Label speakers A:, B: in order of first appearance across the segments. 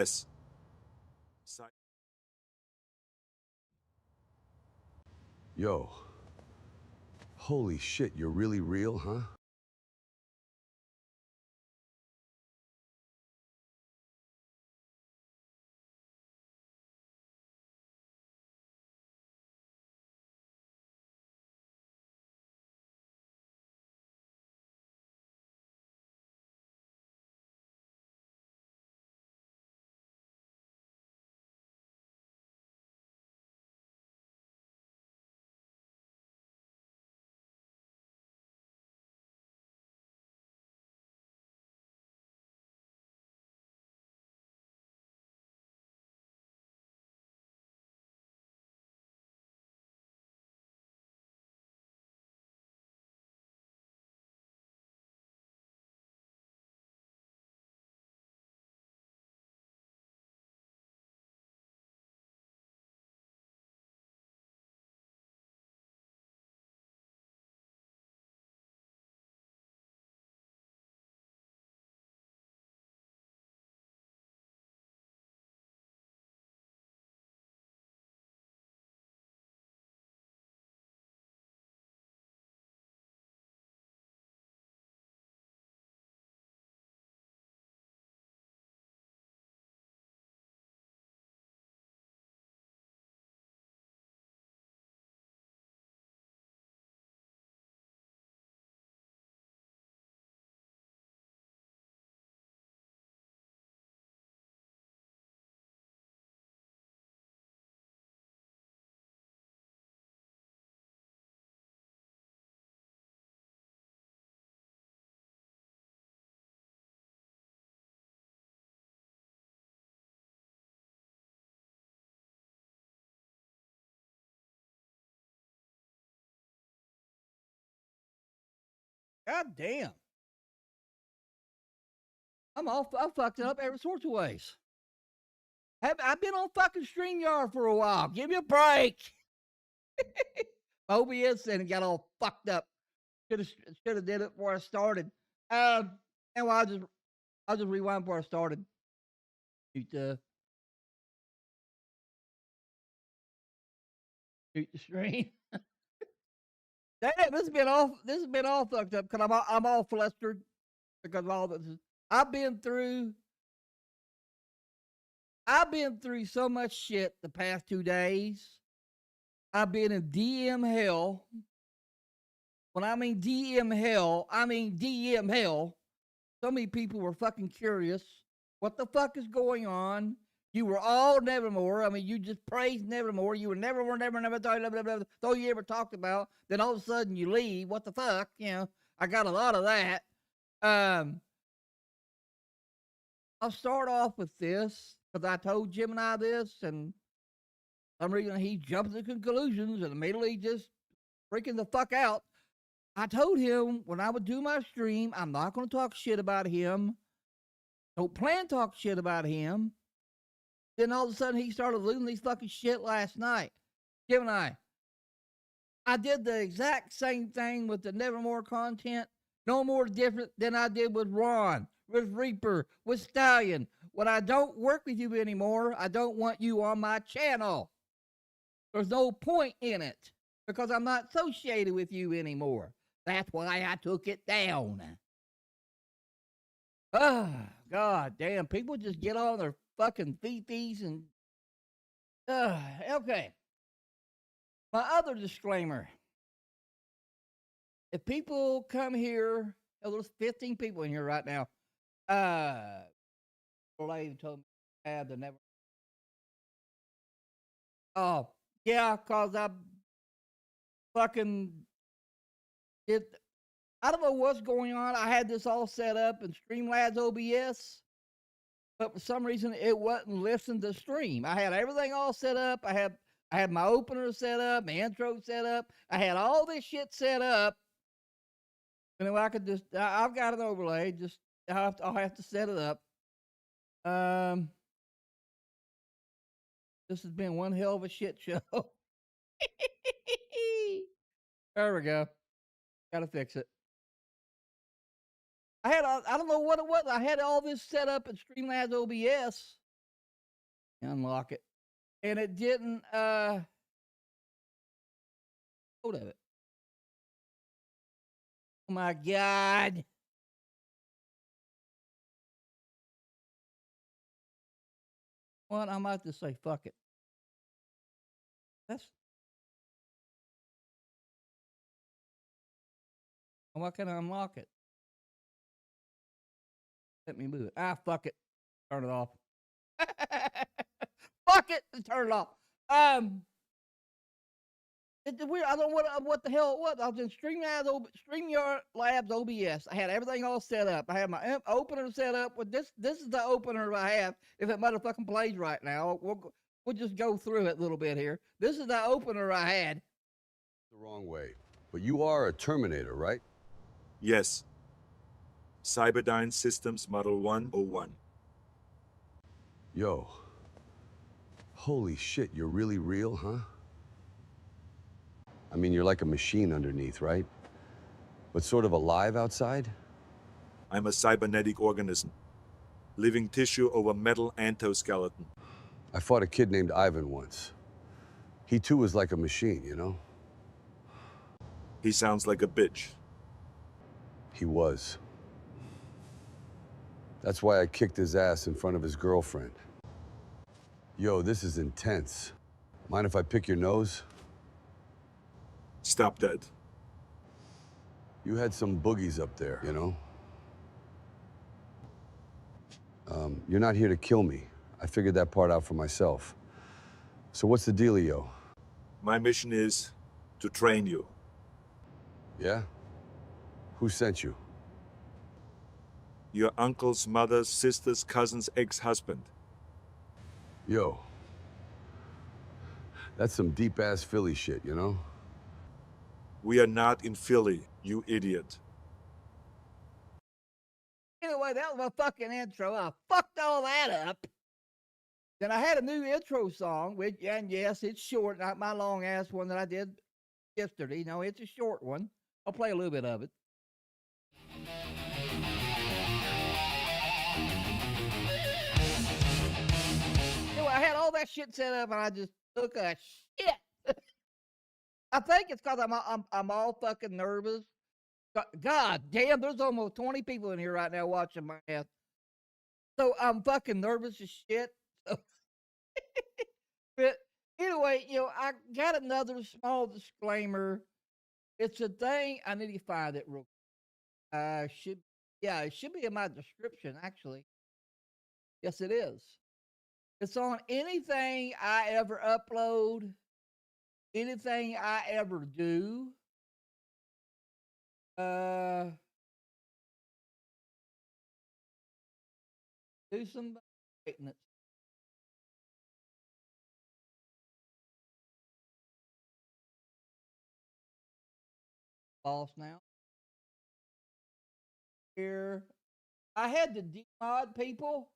A: Yes.
B: Yo. Holy shit, you're really real, huh?
C: God damn. I'm fucked up every sorts of ways. I've been on fucking StreamYard for a while. Give me a break. OBS and got all fucked up. Should have did it before I started. And I'll just rewind before I started. Shoot the stream. Damn, this has been all fucked up because I'm all flustered because of all this. I've been through so much shit the past 2 days. I've been in DM hell. When I mean DM hell, I mean DM hell. So many people were fucking curious. What the fuck is going on? You were all Nevermore. I mean, you just praised Nevermore. You were never thought you ever talked about. Then all of a sudden you leave. What the fuck? You know, I got a lot of that. I'll start off with this because I told Gemini this, and for some reason he jumped to conclusions and immediately just freaking the fuck out. I told him when I would do my stream, I'm not going to talk shit about him. Don't plan to talk shit about him. Then all of a sudden he started losing these fucking shit last night. Gemini, I did the exact same thing with the Nevermore content. No more different than I did with Ron, with Reaper, with Stallion. When I don't work with you anymore, I don't want you on my channel. There's no point in it because I'm not associated with you anymore. That's why I took it down. Ah, God damn. People just get on their fucking fifis and. Okay. My other disclaimer. If people come here, there's 15 people in here right now. Lady told me I had to never. Oh, yeah, because I fucking did. I don't know what's going on. I had this all set up in Streamlabs OBS, but for some reason it wasn't listening to stream. I had everything all set up. I had my opener set up, my intro set up. I had all this shit set up. And then I could just, I've got an overlay. Just I'll have to set it up. This has been one hell of a shit show. There we go. Gotta fix it. I don't know what it was. I had all this set up in Streamlabs OBS, Unlock it. And it didn't hold of it. Oh my God. Well, I might just say fuck it. That's why can't I unlock it? Let me move it. Ah, fuck it. Turn it off. Fuck it and turn it off. It's weird. I don't know what the hell it was. I was in StreamYard Labs OBS. I had everything all set up. I had my opener set up. With this is the opener I have. If it motherfucking plays right now, we'll just go through it a little bit here. This is the opener I had.
B: The wrong way. But you are a Terminator, right?
A: Yes. Cyberdyne Systems Model 101.
B: Yo. Holy shit, you're really real, huh? I mean, you're like a machine underneath, right? But sort of alive outside?
A: I'm a cybernetic organism. Living tissue over metal endoskeleton.
B: I fought a kid named Ivan once. He too was like a machine, you know?
A: He sounds like a bitch.
B: He was. That's why I kicked his ass in front of his girlfriend. Yo, this is intense. Mind if I pick your nose?
A: Stop that.
B: You had some boogies up there, you know? You're not here to kill me. I figured that part out for myself. So what's the dealio?
A: My mission is to train you.
B: Yeah? Who sent you?
A: Your uncle's mother's sister's cousin's ex-husband.
B: Yo. That's some deep-ass Philly shit, you know?
A: We are not in Philly, you idiot.
C: Anyway, that was my fucking intro. I fucked all that up. Then I had a new intro song, and yes, it's short, not my long ass one that I did yesterday. No, it's a short one. I'll play a little bit of it. Anyway, I had all that shit set up, and I just took a shit. I think it's because I'm all fucking nervous. God damn, there's almost 20 people in here right now watching my ass. So I'm fucking nervous as shit. But anyway, I got another small disclaimer. It's a thing. I need to find it real quick. It should be in my description, actually. Yes, it is. It's on anything I ever upload, anything I ever do. Do some maintenance. Boss now. Here, I had to demod people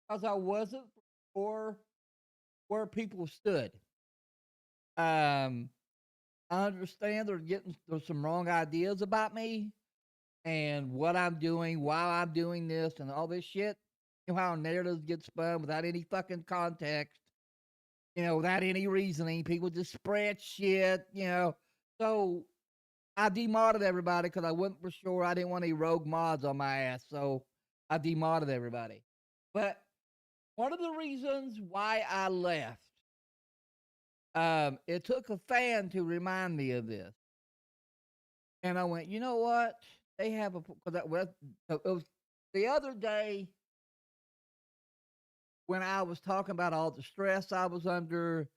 C: because I wasn't for where people stood. I understand there's some wrong ideas about me and what I'm doing, why I'm doing this, and all this shit. You know how narratives get spun without any fucking context, without any reasoning. People just spread shit, So I demodded everybody because I wasn't for sure. I didn't want any rogue mods on my ass, so I demodded everybody. But one of the reasons why I left, it took a fan to remind me of this. And I went, you know what? They have it was the other day when I was talking about all the stress I was under,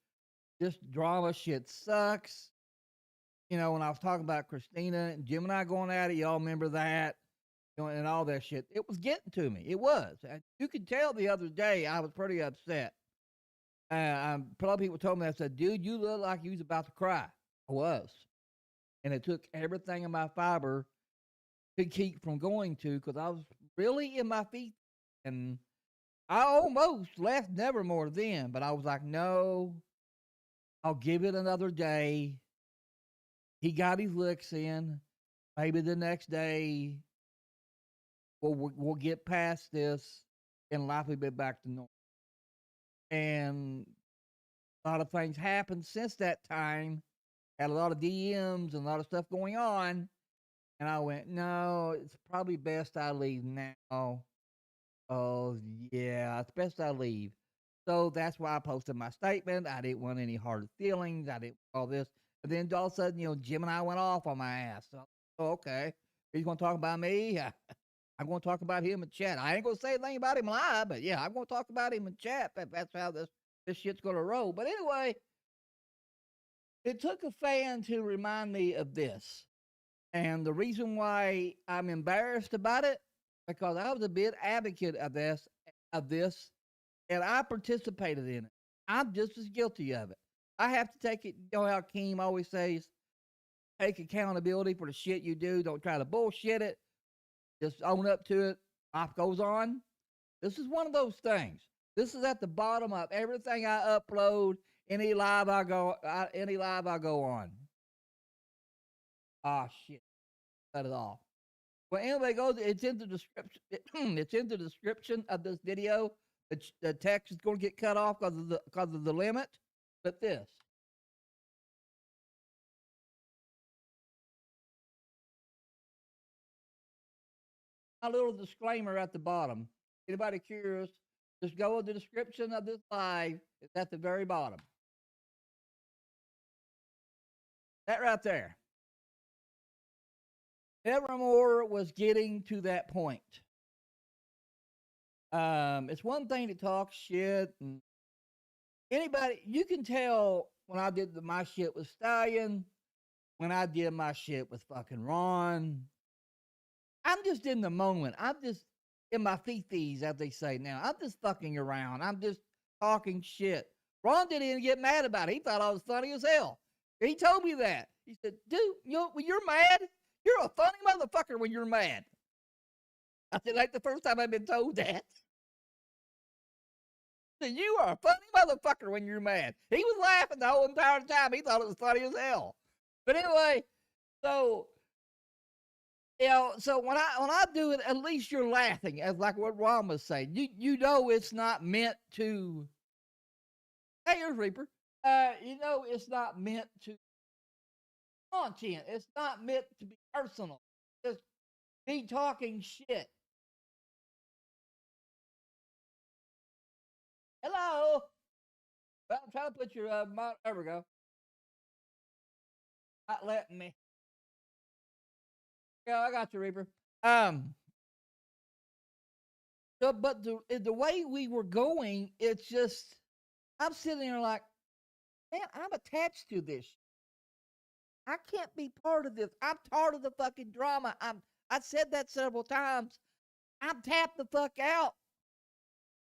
C: this drama shit sucks. When I was talking about Christina and Jim and I going at it, y'all remember that, and all that shit. It was getting to me. It was. You could tell the other day I was pretty upset. A lot of people told me, I said, dude, you look like you was about to cry. I was. And it took everything in my fiber to keep from going to, because I was really in my feet. And I almost left Nevermore then, but I was like, no, I'll give it another day. He got his licks in. Maybe the next day we'll get past this and life will be back to normal. And a lot of things happened since that time. Had a lot of DMs and a lot of stuff going on. And I went, no, it's probably best I leave now. Oh, yeah, it's best I leave. So that's why I posted my statement. I didn't want any hard feelings. I didn't all this. And then all of a sudden, Jim and I went off on my ass. So, okay. He's going to talk about me. I'm going to talk about him in chat. I ain't going to say anything about him live, but yeah, I'm going to talk about him in chat. That's how this shit's going to roll. But anyway, it took a fan to remind me of this. And the reason why I'm embarrassed about it, because I was a big advocate of this, and I participated in it. I'm just as guilty of it. I have to take it, how Keem always says, take accountability for the shit you do. Don't try to bullshit it. Just own up to it. Life goes on. This is one of those things. This is at the bottom of everything I upload, any live I go on. Ah, shit. Cut it off. Well, anyway, it's in the description. It's in the description of this video. The text is going to get cut off because of the limit. But this. A little disclaimer at the bottom. Anybody curious, just go with the description of this live. It's at the very bottom. That right there. Evermore was getting to that point. It's one thing to talk shit, and anybody, you can tell when I did my shit with Stallion, when I did my shit with fucking Ron. I'm just in the moment. I'm just in my fifties, as they say now. I'm just fucking around. I'm just talking shit. Ron didn't even get mad about it. He thought I was funny as hell. He told me that. He said, dude, when you're mad, you're a funny motherfucker when you're mad. I said, like the first time I've been told that. I said, you are a funny motherfucker when you're mad. He was laughing the whole entire time. He thought it was funny as hell. But anyway, so so when I do it, at least you're laughing, as like what Ron was saying. You know it's not meant to. Hey, here's Reaper. It's not meant to content. It's not meant to be personal. Just be talking shit. Hello. Well, I'm trying to put your there we go. Not letting me. Yeah, I got you, Reaper. So, but the way we were going, it's just I'm sitting there like, man, I'm attached to this. I can't be part of this. I'm part of the fucking drama. I said that several times. I'm tapped the fuck out.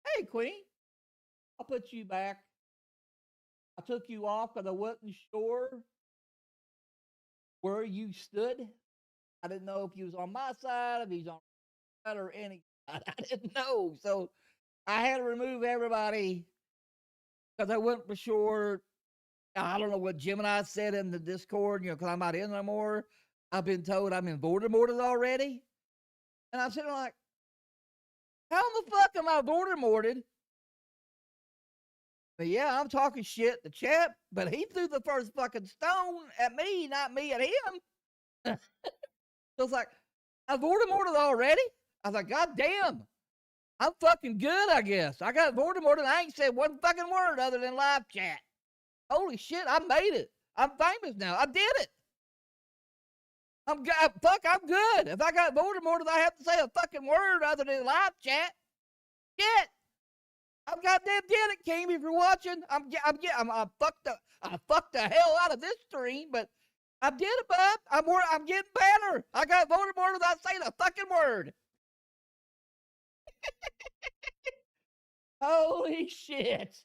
C: Hey, Queen, I'll put you back. I took you off because I wasn't sure where you stood. I didn't know if you was on my side, if he's on my side, or any. I didn't know, so I had to remove everybody because I wasn't for sure. I don't know what Gemini said in the Discord, because I'm not in no more. I've been told I'm in Voldemorted already. And I'm sitting like, how the fuck am I Voldemorted? But yeah, I'm talking shit to chat, but he threw the first fucking stone at me, not me at him. So it's like, I'm Voldemorted already? I was like, God damn. I'm fucking good, I guess. I got Voldemorted. I ain't said one fucking word other than live chat. Holy shit, I made it. I'm famous now. I did it. I'm good. If I got Voldemort, I have to say a fucking word other than live chat. Shit. I'm goddamn did it, King. If you're watching, I fucked the hell out of this stream, but I did it, bud. I'm getting better. I got Voldemort without saying a fucking word. Holy shit.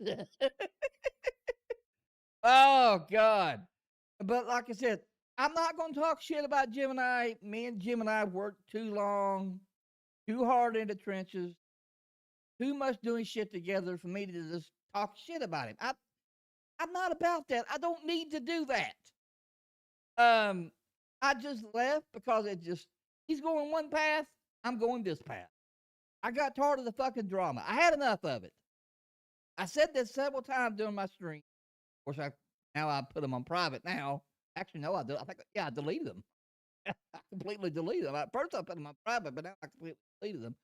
C: Oh, God. But like I said, I'm not going to talk shit about Gemini. Me and Gemini worked too long, too hard in the trenches, too much doing shit together for me to just talk shit about him. I'm not about that. I don't need to do that. I just left because he's going one path, I'm going this path. I got tired of the fucking drama. I had enough of it. I said this several times during my stream. Of course, now I put them on private now. Actually, no, I think, yeah, I deleted them. I completely deleted them. At first, I put them on private, but now I completely deleted them.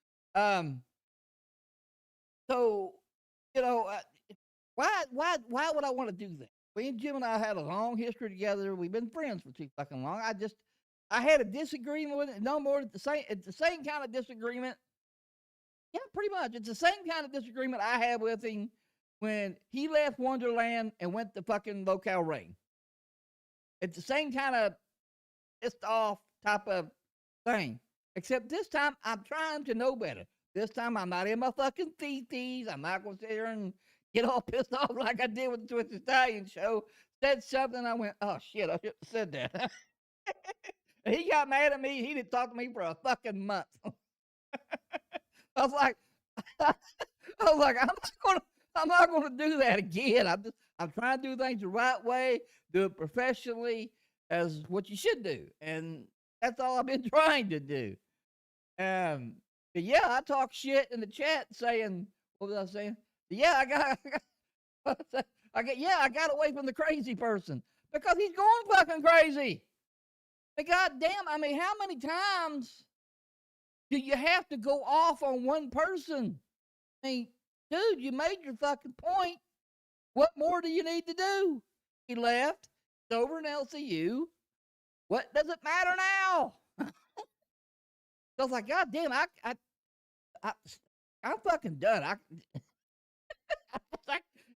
C: So, you know, why would I want to do that? Me and Jim and I had a long history together. We've been friends for too fucking long. I had a disagreement with it. No more it's the same kind of disagreement. Yeah, pretty much. It's the same kind of disagreement I had with him when he left Wonderland and went to fucking Locale Rain. It's the same kind of pissed off type of thing. Except this time, I'm trying to know better. This time, I'm not in my fucking feces. I'm not going to sit here and get all pissed off like I did with the Twisted Stallion show. Said something, I went, oh shit, I should have said that. He got mad at me. He didn't talk to me for a fucking month. I was like, I'm not gonna do that again. I'm trying to do things the right way, do it professionally, as what you should do, and that's all I've been trying to do. But yeah, I talk shit in the chat saying, what was I saying? Yeah, I got away from the crazy person because he's going fucking crazy. But goddamn, I mean, how many times do you have to go off on one person? I mean, dude, you made your fucking point. What more do you need to do? He left. It's over in LCU. What does it matter now? So I was like, God damn, I'm fucking done.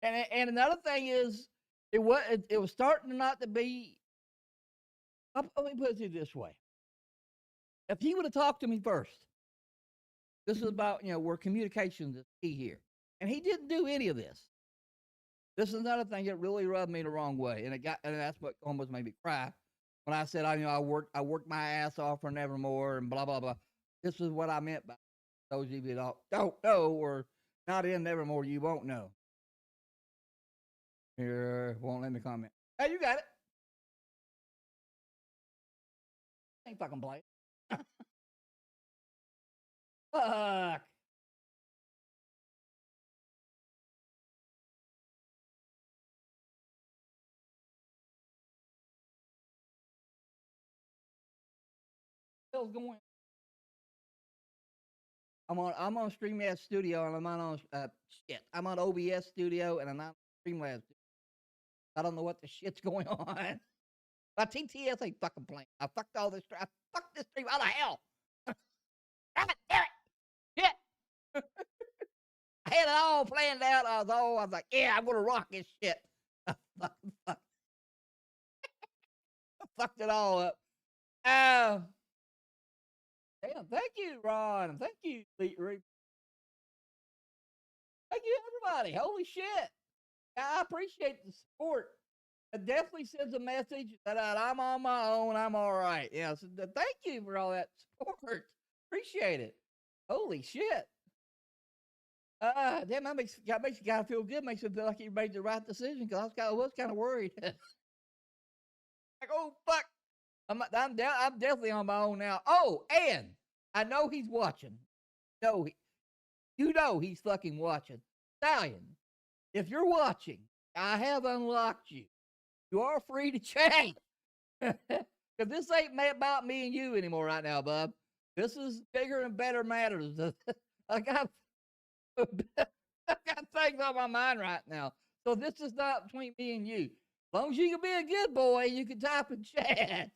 C: And another thing is, it was starting not to be. Let me put it this way: if he would have talked to me first, this is about where communication is key here, and he didn't do any of this. This is another thing that really rubbed me the wrong way, and that's what almost made me cry when I said, I worked my ass off for Nevermore and blah blah blah. This is what I meant by those of you that don't know or not in Nevermore, you won't know. Here, won't let me comment. Hey, you got it. Ain't fucking playing. Fuck. What's going? I'm on StreamYard Studio and I'm on I'm on OBS Studio and I'm on StreamYard. I don't know what the shit's going on. My TTS ain't fucking playing. I fucked all this. I fucked this stream out of hell. God damn it! Shit. I had it all planned out. I was like, yeah, I'm gonna rock this shit. I fucked it all up. Damn, thank you, Ron. Thank you, Thank you, everybody. Holy shit. I appreciate the support. It definitely sends a message that I'm on my own. I'm all right. Yeah. So thank you for all that support. Appreciate it. Holy shit. Damn, that makes you gotta feel good. Makes you feel like you made the right decision because I was kind of worried. Like, oh fuck, I'm definitely on my own now. Oh, and I know he's watching. No, he's fucking watching. Stallion, if you're watching, I have unlocked you. You are free to chat. Because this ain't about me and you anymore right now, bub. This is bigger and better matters. I got things on my mind right now. So this is not between me and you. As long as you can be a good boy, you can type in chat.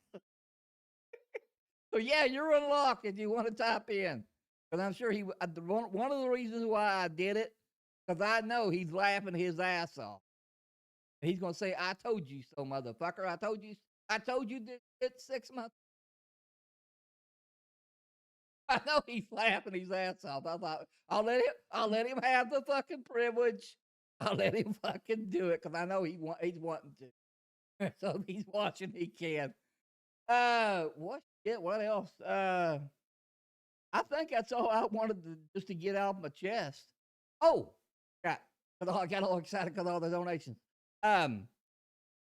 C: So yeah, you're unlocked if you want to type in. Because I'm sure one of the reasons why I did it, because I know he's laughing his ass off. He's gonna say, "I told you so, motherfucker. I told you it's 6 months." I know he's laughing his ass off. I thought I'll let him have the fucking privilege. I'll let him fucking do it because I know he's wanting to. So if he's watching, he can. What shit? What else? I think that's all I wanted just to get off my chest. Oh, God. I got all excited because of all the donations.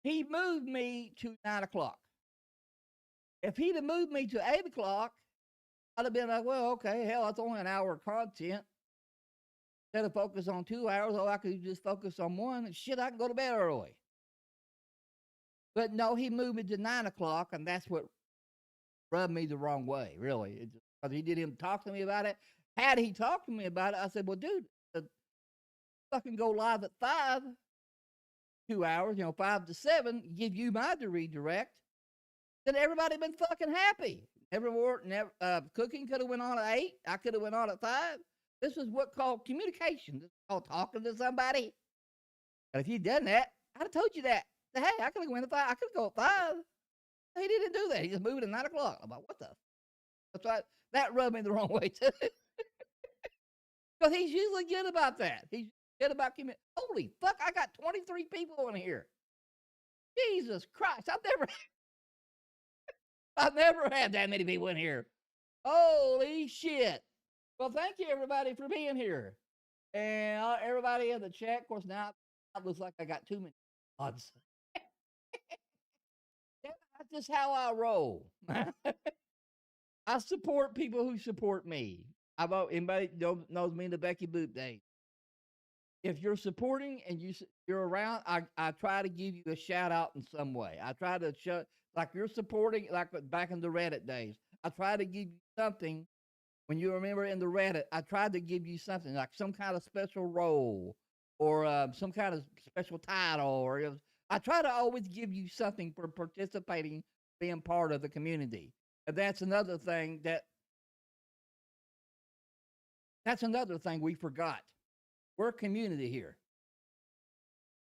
C: He moved me to 9 o'clock. If he'd have moved me to 8 o'clock, I'd have been like, well, okay, hell, that's only an hour of content. Instead of focus on 2 hours, I could just focus on one. And shit, I can go to bed early. But no, he moved it to 9 o'clock, and that's what rubbed me the wrong way, really. Because he didn't even talk to me about it. Had he talked to me about it, I said, well, dude, fucking go live at 5, 2 hours, 5 to 7, give you my redirect. Then everybody been fucking happy. Cooking could have went on at 8. I could have went on at 5. This is what called communication. This is called talking to somebody. And if you'd done that, I'd have told you that. Hey, I could have went at 5. I could go at 5. He didn't do that. He just moved at 9 o'clock. I'm like, what the? That's right. That rubbed me the wrong way too. Because he's usually good about that. He's good about community. Holy fuck! I got 23 people in here. Jesus Christ! I've never had that many people in here. Holy shit! Well, thank you everybody for being here, and everybody in the chat. Of course, now it looks like I got too many odds. That's just how I roll. I support people who support me. Anybody knows me in the Becky Boop days. If you're supporting and you're around, I try to give you a shout out in some way. I try to show, like you're supporting, like back in the Reddit days. I try to give you something. When you remember in the Reddit, I tried to give you something like some kind of special role or some kind of special title. Or I try to always give you something for participating, being part of the community. And that's another thing we forgot. We're a community here.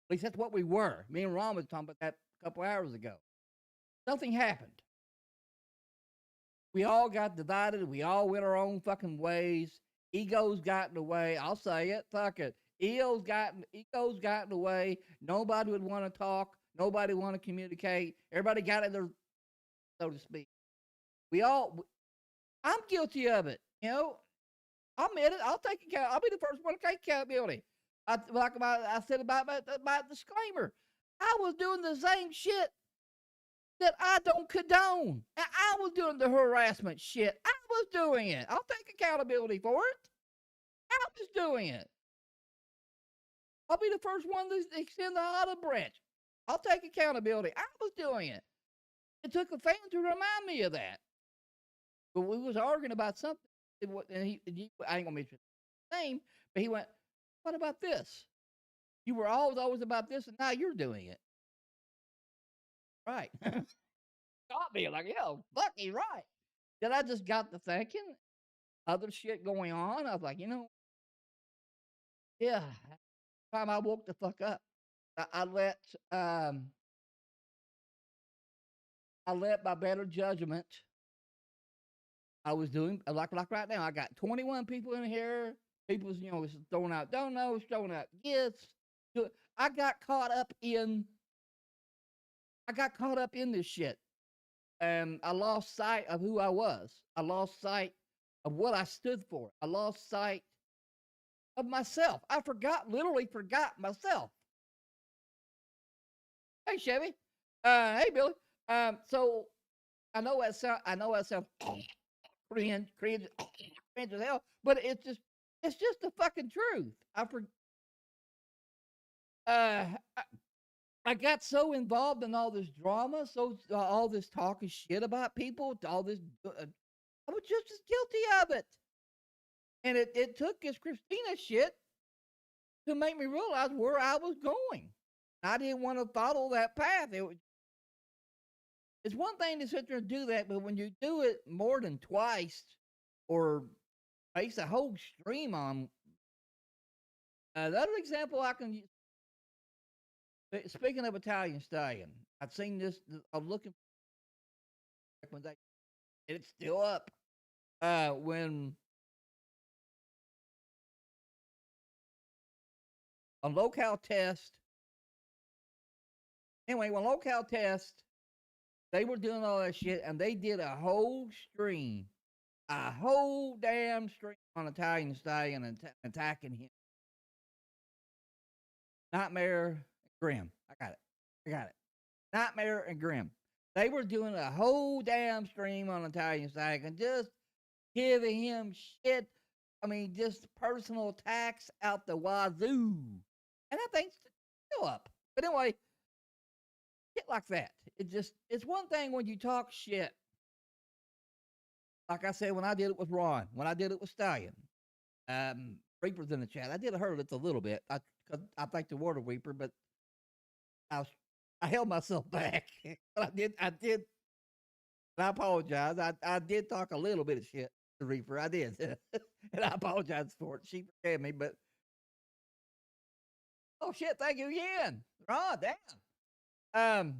C: At least that's what we were. Me and Ron was talking about that a couple hours ago. Something happened. We all got divided. We all went our own fucking ways. Egos got in the way. I'll say it. Fuck it. Egos got in the way. Nobody would want to talk. Nobody want to communicate. Everybody got in their, so to speak. I'm guilty of it. I'll admit it. I'll take account. I'll be the first one to take accountability. I said about disclaimer. I was doing the same shit that I don't condone. And I was doing the harassment shit. I was doing it. I'll take accountability for it. I was doing it. I'll be the first one to extend the olive branch. I'll take accountability. I was doing it. It took a fan to remind me of that. But we was arguing about something. And I ain't gonna mention his name, but he went, "What about this? You were always about this, and now you're doing it." Right. Got me like, yo, fuck, he's right. Then I just got to thinking, other shit going on. I was like, yeah. Time I woke the fuck up, I let my better judgment. I was doing like right now. I got 21 people in here. People's throwing out donos, throwing out gifts. I got caught up in this shit, and I lost sight of who I was. I lost sight of what I stood for. I lost sight of myself. I literally forgot myself. Hey Chevy, hey Billy. So I know that sounds cringe as hell, but it's just the fucking truth. I got so involved in all this drama, all this talking shit about people, all this. I was just as guilty of it, and it took this Christina shit to make me realize where I was going. I didn't want to follow that path. It's one thing to sit there and do that, but when you do it more than twice or base a whole stream on, another example I can use. Speaking of Italian Stallion, I've seen this. I'm looking for recommendation. It's still up. When on Locale Test. Anyway, when Locale Test, they were doing all that shit, and they did a whole damn stream on Italian Stallion and attacking him. Nightmare Grim. I got it. Nightmare and Grim. They were doing a whole damn stream on Italian Stallion and just giving him shit I mean, just personal attacks out the wazoo. And that thing's still up. But anyway, shit like that. It's one thing when you talk shit. Like I said, when I did it with Ron, when I did it with Stallion, Reaper's in the chat. I did hurt it a little bit. Cause I think the Water Reaper, but I held myself back. But I did. And I apologize. I did talk a little bit of shit to Reaper. I did. And I apologize for it. She forgave me, but oh shit, thank you again. Ron, damn.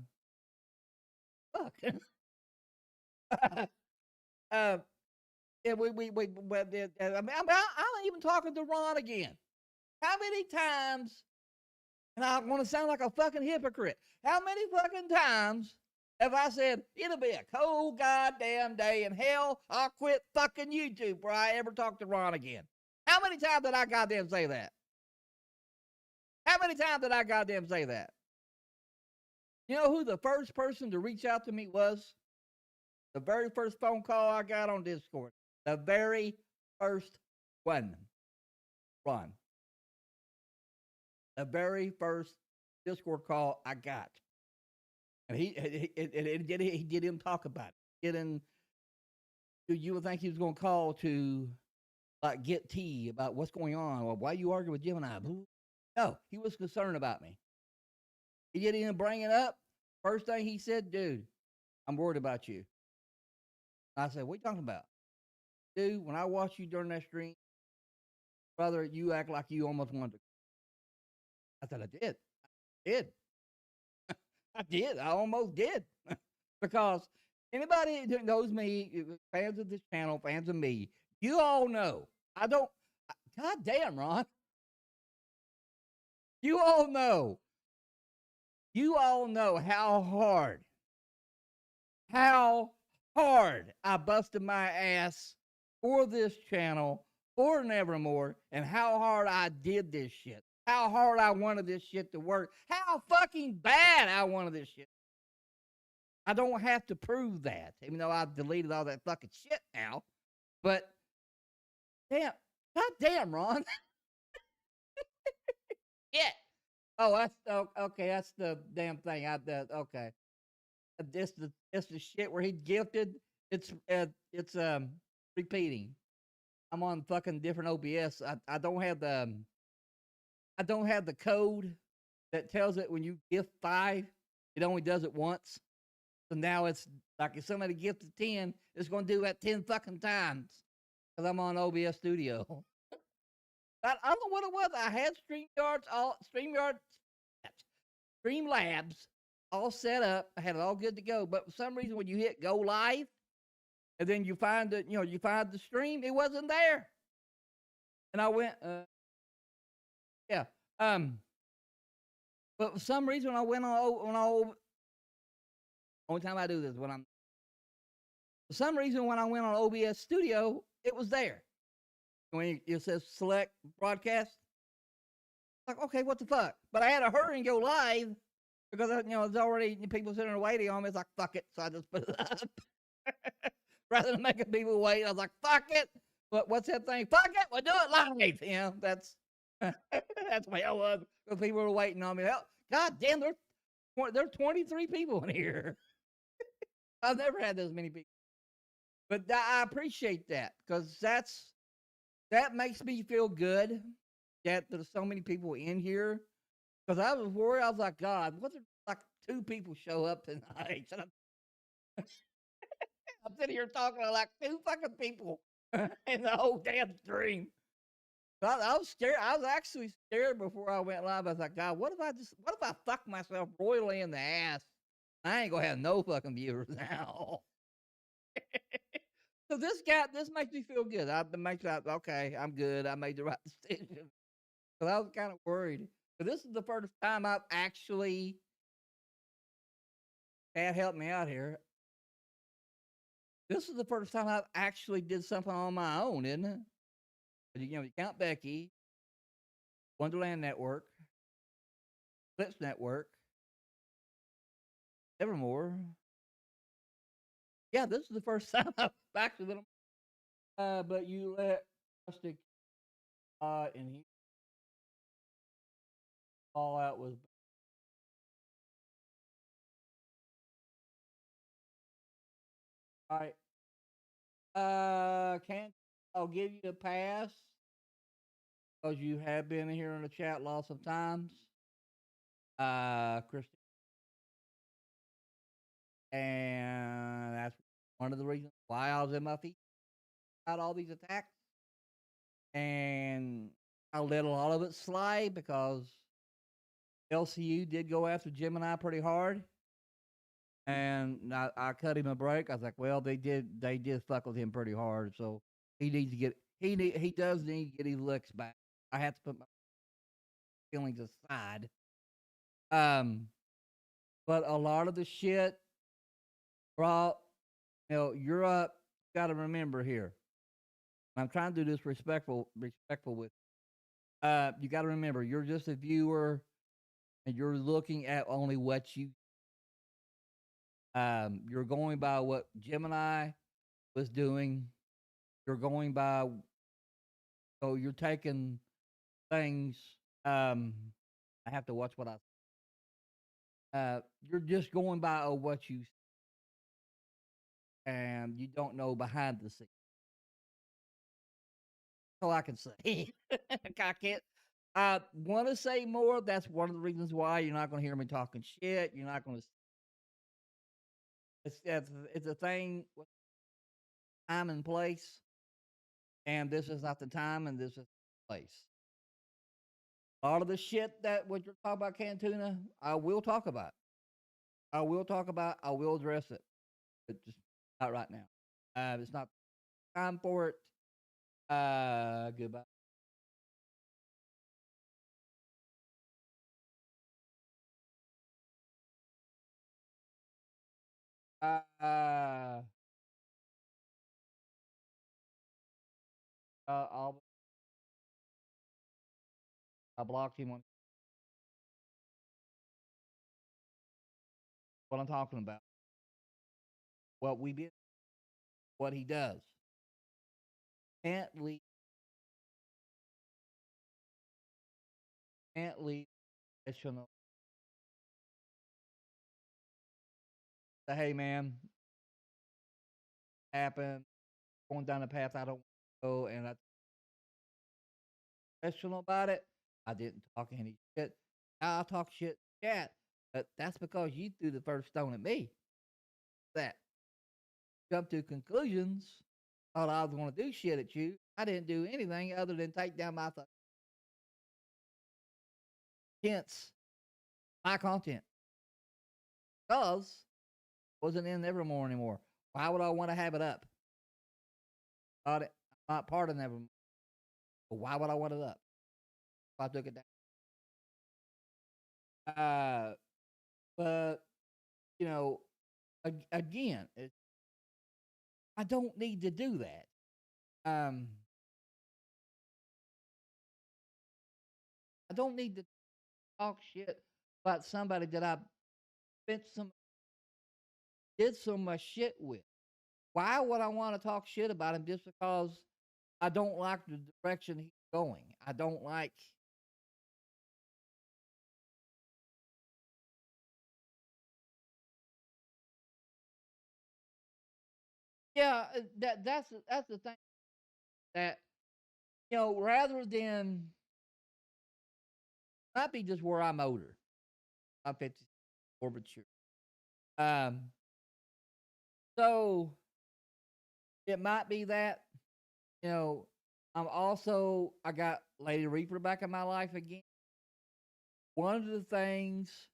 C: Fuck. Yeah, I'm even talking to Ron again. How many times, and I want to sound like a fucking hypocrite, how many fucking times have I said, it'll be a cold goddamn day in hell, I'll quit fucking YouTube before I ever talk to Ron again? How many times did I goddamn say that? How many times did I goddamn say that? You know who the first person to reach out to me was? The very first phone call I got on Discord. The very first one. Ron. The very first Discord call I got. And he did him talk about it. You would think he was going to call to like get tea about what's going on or why you argue with Gemini. No, he was concerned about me. He didn't even bring it up. First thing he said, dude, I'm worried about you. I said, what are you talking about? Dude, when I watched you during that stream, brother, you act like you almost wanted to. I said, I did. I did. I almost did. Because anybody that knows me, fans of this channel, fans of me, you all know. God damn, Ron. You all know how hard I busted my ass for this channel, for Nevermore, and how hard I did this shit. How hard I wanted this shit to work. How fucking bad I wanted this shit. I don't have to prove that, even though I've deleted all that fucking shit now. But damn, god damn, Ron. Yeah. Oh, that's okay. That's the damn thing. Okay. It's the shit where he gifted. It's repeating. I'm on fucking different OBS. I don't have the code that tells it when you gift 5, it only does it once. So now it's like if somebody gifted 10, it's going to do that 10 fucking times because I'm on OBS Studio. I don't know what it was. I had Streamlabs all set up. I had it all good to go. But for some reason, when you hit go live, and then you find the stream, it wasn't there. And I went, yeah. But for some reason, I went on only time I do this when for some reason, when I went on OBS Studio, it was there. When it says select broadcast, like, okay, what the fuck? But I had to hurry and go live because, there's already people sitting there waiting on me. It's like, fuck it. So I just put it up. Rather than making people wait, I was like, fuck it. What's that thing? Fuck it. We'll do it live. That's that's the way I was. Because people were waiting on me. Hell, God damn, there are 23 people in here. I've never had this many people. But I appreciate that because that makes me feel good that there's so many people in here. Because I was worried. I was like, God, what if like 2 people show up tonight? I'm sitting here talking to like 2 fucking people in the whole damn stream. I was scared. I was actually scared before I went live. I was like, God, what if I fuck myself royally in the ass? I ain't gonna have no fucking viewers now. So this makes me feel good. Okay, I'm good. I made the right decision. Because I was kind of worried. But this is the first time I've actually, Dad help me out here. This is the first time I've actually did something on my own, isn't it? You count Becky, Wonderland Network, Clips Network, Evermore. Yeah, this is the first time I've actually been. But you let Rustic And he all out was all right. Can't I'll give you a pass because you have been here in the chat lots of times. Christian, and that's one of the reasons why I was in my feet about all these attacks. And I let a lot of it slide because LCU did go after Gemini pretty hard. And I cut him a break. I was like, well, they did fuck with him pretty hard, so he needs to get he does need to get his licks back. I have to put my feelings aside. But a lot of the shit, bro, Europe got to remember here. I'm trying to do this respectful with. You got to remember, you're just a viewer, and you're looking at only what you. You're going by what Gemini was doing. You're going by. So you're taking things. I have to watch what I. You're just going by what you, and you don't know behind the scenes. That's all I can say. I can't. I want to say more. That's one of the reasons why you're not going to hear me talking shit. You're not going to. It's a thing with time and place, and this is not the time, and this is the place. A lot of the shit that what you're talking about, Cantuna, I will talk about. I will talk about. I will address it, but just not right now. It's not time for it. Goodbye. Uh, I'll I blocked him on what I'm talking about. What we did, what he does. Can't leave. Can't leave. Additional. Say, hey man, happened. Going down the path I don't want to go, and I professional about it. I didn't talk any shit. I'll talk shit, chat, but that's because you threw the first stone at me. That jump to conclusions. Thought I was going to do shit at you. I didn't do anything other than take down my hence my content because wasn't in Evermore anymore. Why would I want to have it up? I'm not part of Evermore. But why would I want it up if I took it down? But you know, again, I don't need to do that. I don't need to talk shit about somebody that I spent did so much shit with. Why would I want to talk shit about him just because I don't like the direction he's going? I don't like. Yeah, that's the thing that rather than might be just where I'm older. I'm 50 or mature. So it might be that I got Lady Reaper back in my life again. One of the things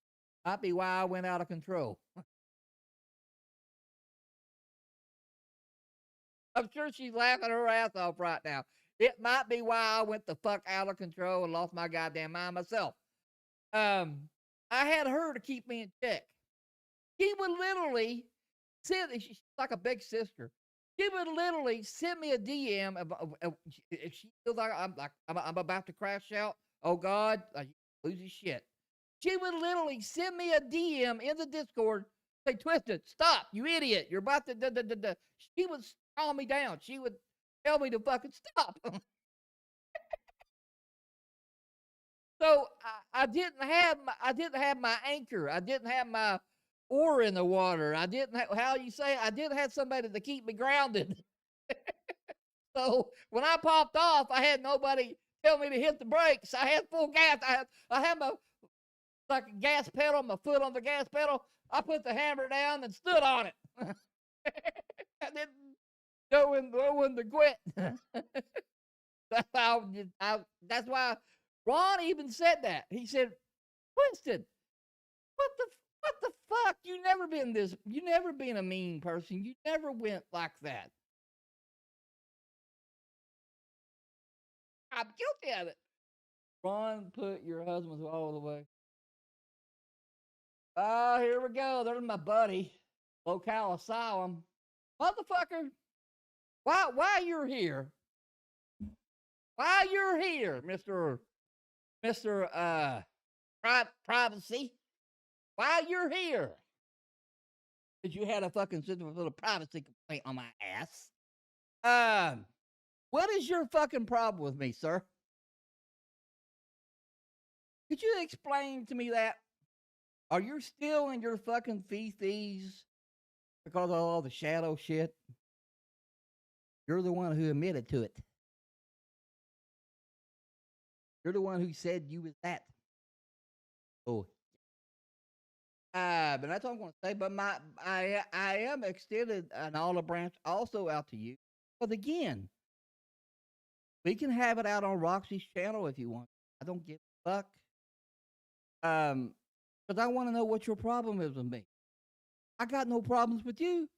C: might be why I went out of control. I'm sure she's laughing her ass off right now. It might be why I went the fuck out of control and lost my goddamn mind myself. I had her to keep me in check. She would literally she's like a big sister. She would literally send me a DM if she feels like I'm about to crash out. Oh God, I lose his shit. She would literally send me a DM in the Discord, say, Twisted, stop, you idiot. You're about to She would calm me down. She would tell me to fucking stop. So I didn't have my anchor. I didn't have my oar in the water. I didn't have, how you say, I didn't have somebody to keep me grounded. So when I popped off, I had nobody tell me to hit the brakes. I had full gas. I had my like a gas pedal, my foot on the gas pedal. I put the hammer down and stood on it. I didn't know when to quit. That's why Ron even said that. He said, Winston, what the what the fuck? You never been a mean person. You never went like that. I'm guilty of it. Ron, put your husband's all the way. Oh, here we go. There's my buddy. Locale asylum. Motherfucker, why you're here? Why you're here, Mr. Privacy? Why you're here? Because you had a fucking little privacy complaint on my ass. What is your fucking problem with me, sir? Could you explain to me that? Are you still in your fucking feces because of all the shadow shit? You're the one who admitted to it. You're the one who said you was that. Oh. But that's all I'm going to say. But I am extended an olive branch also out to you. But again, we can have it out on Roxy's channel if you want. I don't give a fuck. Because I want to know what your problem is with me. I got no problems with you.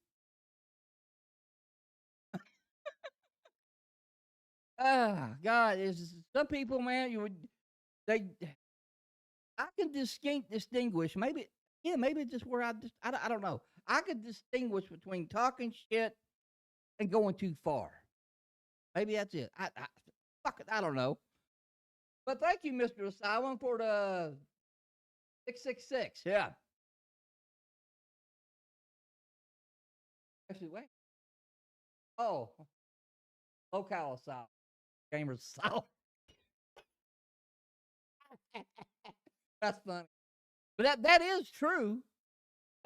C: God, is some people, man, they. I can distinguish. Maybe, yeah, maybe just where I don't know. I could distinguish between talking shit and going too far. Maybe that's it. Fuck it, I don't know. But thank you, Mr. Asylum, for the 666. Yeah. Actually, wait. Oh, locale asylum, gamers asylum. That's funny. But that is true.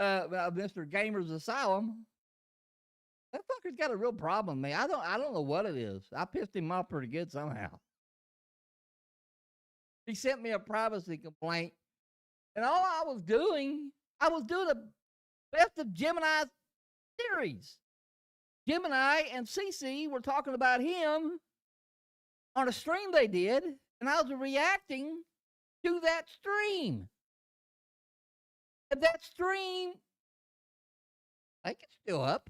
C: Mr. Gamer's Asylum. That fucker's got a real problem, man. I don't know what it is. I pissed him off pretty good somehow. He sent me a privacy complaint, and all I was doing the best of Gemini's theories. Gemini and CC were talking about him on a stream they did, and I was reacting to that stream. And that stream, I think it's still up.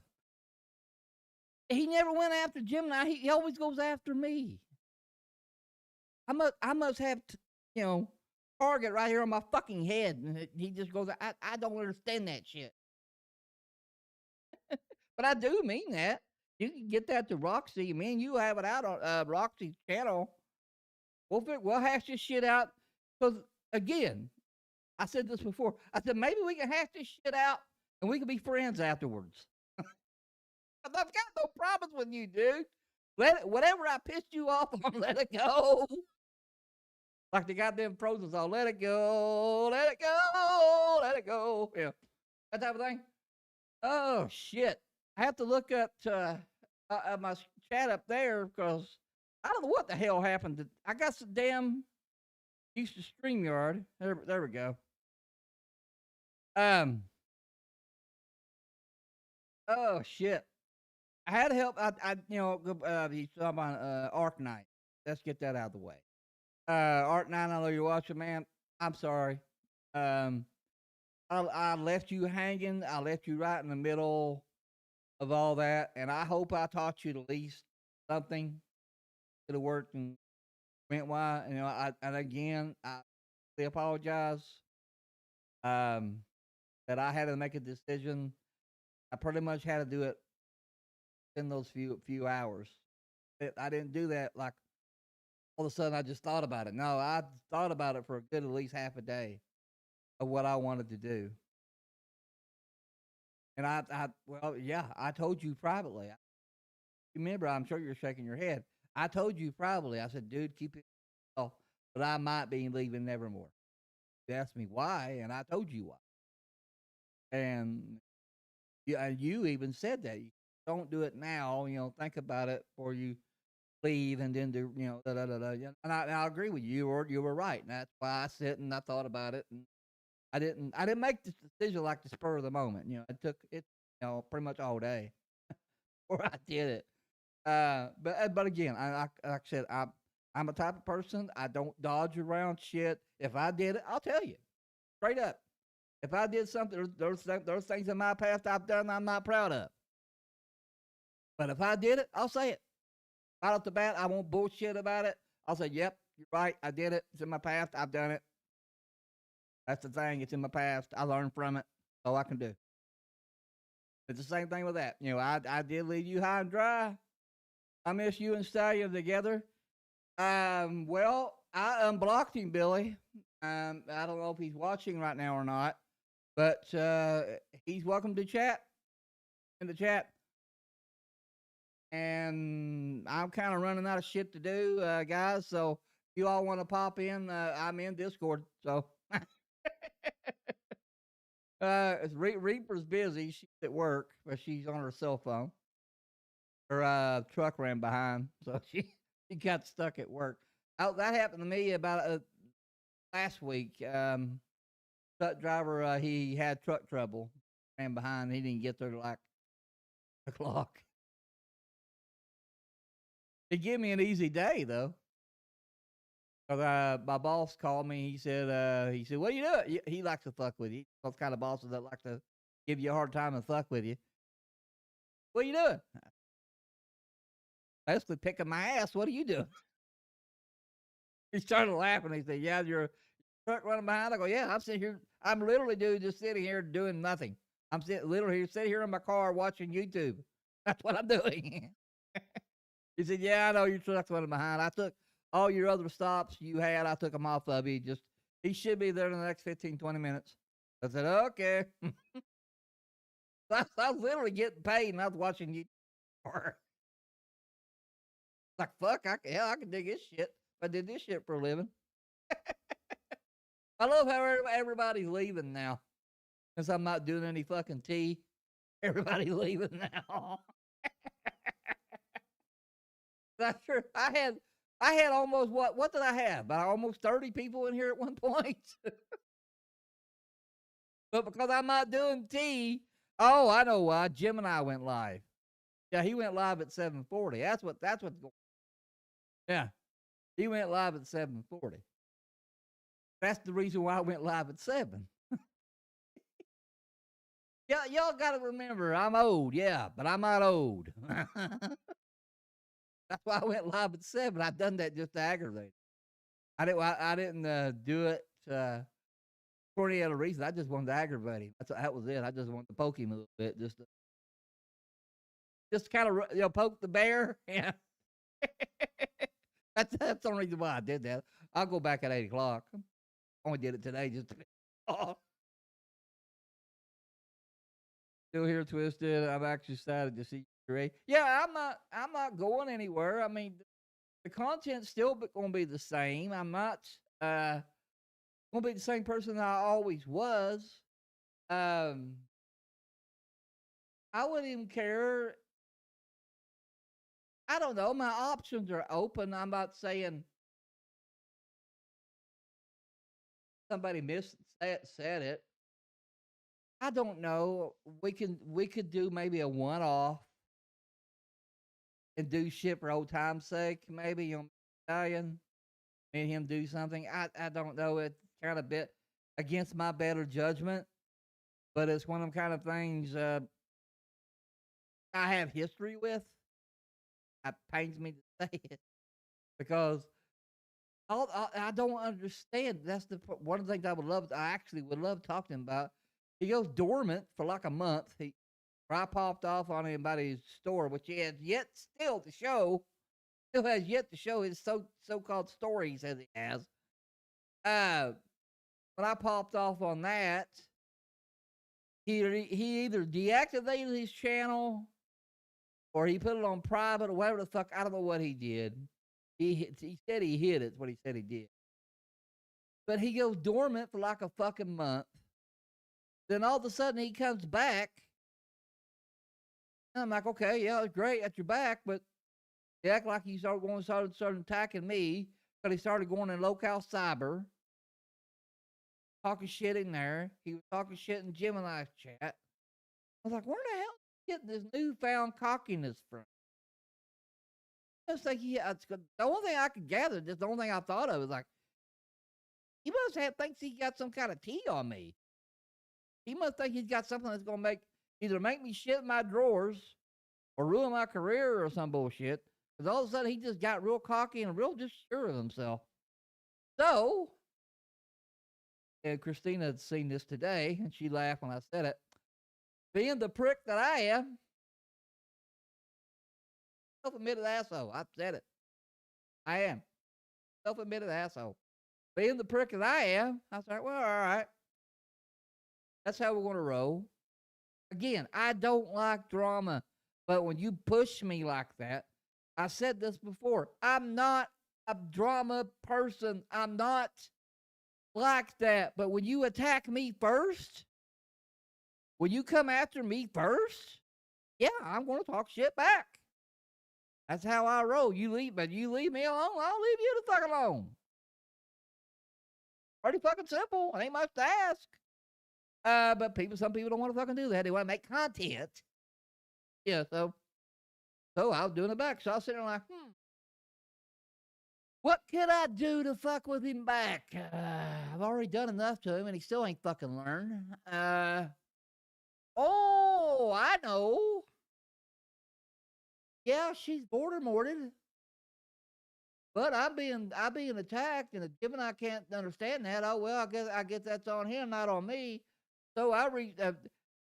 C: He never went after Gemini. He always goes after me. I must have, target right here on my fucking head. And he just goes, I don't understand that shit. But I do mean that. You can get that to Roxy. Man, you have it out on Roxy's channel. We'll hash this shit out. Because, again, I said this before. I said, maybe we can hash this shit out and we can be friends afterwards. I've got no problems with you, dude. Whatever I pissed you off on, let it go. Like the goddamn Frozen song, let it go, let it go, let it go. Yeah, that type of thing. Oh, shit. I have to look up my chat up there because I don't know what the hell happened. I got some damn used to StreamYard. There we go. Oh, shit. I had to help. He's talking about Arc Knight. Let's get that out of the way. Arc Knight, I know you're watching, man. I'm sorry. I left you hanging. I left you right in the middle of all that, and I hope I taught you at least something. Could have worked and went why. And again, I really apologize. That I had to make a decision. I pretty much had to do it in those few hours. I didn't do that like all of a sudden I just thought about it. No, I thought about it for a good at least half a day of what I wanted to do. And I told you privately. Remember, I'm sure you're shaking your head. I told you privately. I said, dude, keep it. but I might be leaving Nevermore. You asked me why, and I told you why. And yeah, and you even said that. You don't do it now. Think about it before you leave, and then do da da da da. Yeah, and I agree with you. You were right, and that's why I sit and I thought about it, and I didn't make this decision like the spur of the moment. It took it pretty much all day before I did it. But again, like I said, I'm a type of person. I don't dodge around shit. If I did it, I'll tell you straight up. If I did something, there's things in my past I've done I'm not proud of. But if I did it, I'll say it right off the bat. I won't bullshit about it. I'll say, "Yep, you're right. I did it. It's in my past. I've done it. That's the thing. It's in my past. I learned from it. That's all I can do." It's the same thing with that. I did leave you high and dry. I miss you and Stallion together. Well, I unblocked him, Billy. I don't know if he's watching right now or not, but he's welcome to chat in the chat. And I'm kind of running out of shit to do, guys. So if you all want to pop in, I'm in Discord. So Reaper's busy. She's at work, but she's on her cell phone. Her truck ran behind, so she got stuck at work. Oh, that happened to me about last week. Truck driver, he had truck trouble, ran behind. He didn't get there till like o'clock. He gave me an easy day though. My boss called me. He said, "What are you doing?" He likes to fuck with you. Those kind of bosses that like to give you a hard time and fuck with you. What are you doing? Basically picking my ass. What are you doing? He started laughing. He said, "Yeah, your truck running behind." I go, "Yeah, I'm sitting here. I'm literally just sitting here doing nothing. I'm sitting here in my car watching YouTube. That's what I'm doing." He said, "Yeah, I know your truck's running behind. I took all your other stops you had. I took them off of you. He should be there in the next 15, 20 minutes." I said, "Okay." I was literally getting paid, and I was watching YouTube. Like, fuck, I can dig this shit. I did this shit for a living. I love how everybody's leaving now. Since I'm not doing any fucking tea, everybody's leaving now. That's true. I had almost what did I have? About almost 30 people in here at one point. But because I'm not doing tea, oh, I know why. Gemini went live. Yeah, he went live at 7:40. That's what's going. Yeah. He went live at 7:40. That's the reason why I went live at 7. Yeah, y'all got to remember, I'm old, yeah, but I'm not old. That's why I went live at 7. I done that just to aggravate. I didn't do it for any other reason. I just wanted to aggravate him. That was it. I just wanted to poke him a little bit, just kind of poke the bear. Yeah, that's the only reason why I did that. I'll go back at 8:00. Only did it today just to. Oh. Still here, Twisted. I'm actually excited to see you, Ray. Yeah, I'm not going anywhere. I mean, the content's still going to be the same. I'm not going to be the same person I always was. I wouldn't even care. I don't know. My options are open. I'm not saying somebody said it. I don't know. We could do maybe a one-off and do shit for old time's sake. Maybe Italian, me and him do something. I don't know. It's kind of bit against my better judgment, but it's one of them kind of things I have history with. It pains me to say it because I don't understand. That's one of the things I would love. I actually would love talking about. He goes dormant for like a month. I popped off on anybody's store, which he has yet still to show. Still has yet to show his so-called story he says he has. When I popped off on that, he either deactivated his channel or he put it on private or whatever the fuck. I don't know what he did. He said he hid it. That's what he said he did. but he goes dormant for like a fucking month. Then all of a sudden he comes back. And I'm like, okay, yeah, it's great that you're back, but he act like he started attacking me because he started going in local cyber, talking shit in there. He was talking shit in Gemini's chat. I was like, where the hell is he getting this newfound cockiness from? I was like, the only thing I could gather, just the only thing I thought of was like, he must have thinks he got some kind of tea on me. He must think he's got something that's gonna either make me shit in my drawers or ruin my career or some bullshit. Because all of a sudden he just got real cocky and real just sure of himself. So, and Christina had seen this today, and she laughed when I said it. Being the prick that I am, self-admitted asshole. I said it. I am. Self-admitted asshole. Being the prick that I am, I was like, well, all right. That's how we're going to roll. Again, I don't like drama, but when you push me like that, I said this before, I'm not a drama person. I'm not like that. But when you attack me first, when you come after me first, yeah, I'm going to talk shit back. That's how I roll. You leave me alone, I'll leave you the fuck alone. Pretty fucking simple. It ain't much to ask. But some people don't want to fucking do that. They want to make content. Yeah, so I was doing it back. So I was sitting there like, what could I do to fuck with him back? I've already done enough to him, and he still ain't fucking learned. Oh, I know. Yeah, she's border morted. But I'm being attacked, and the Gemini can't understand that. Oh well, I guess that's on him, not on me. So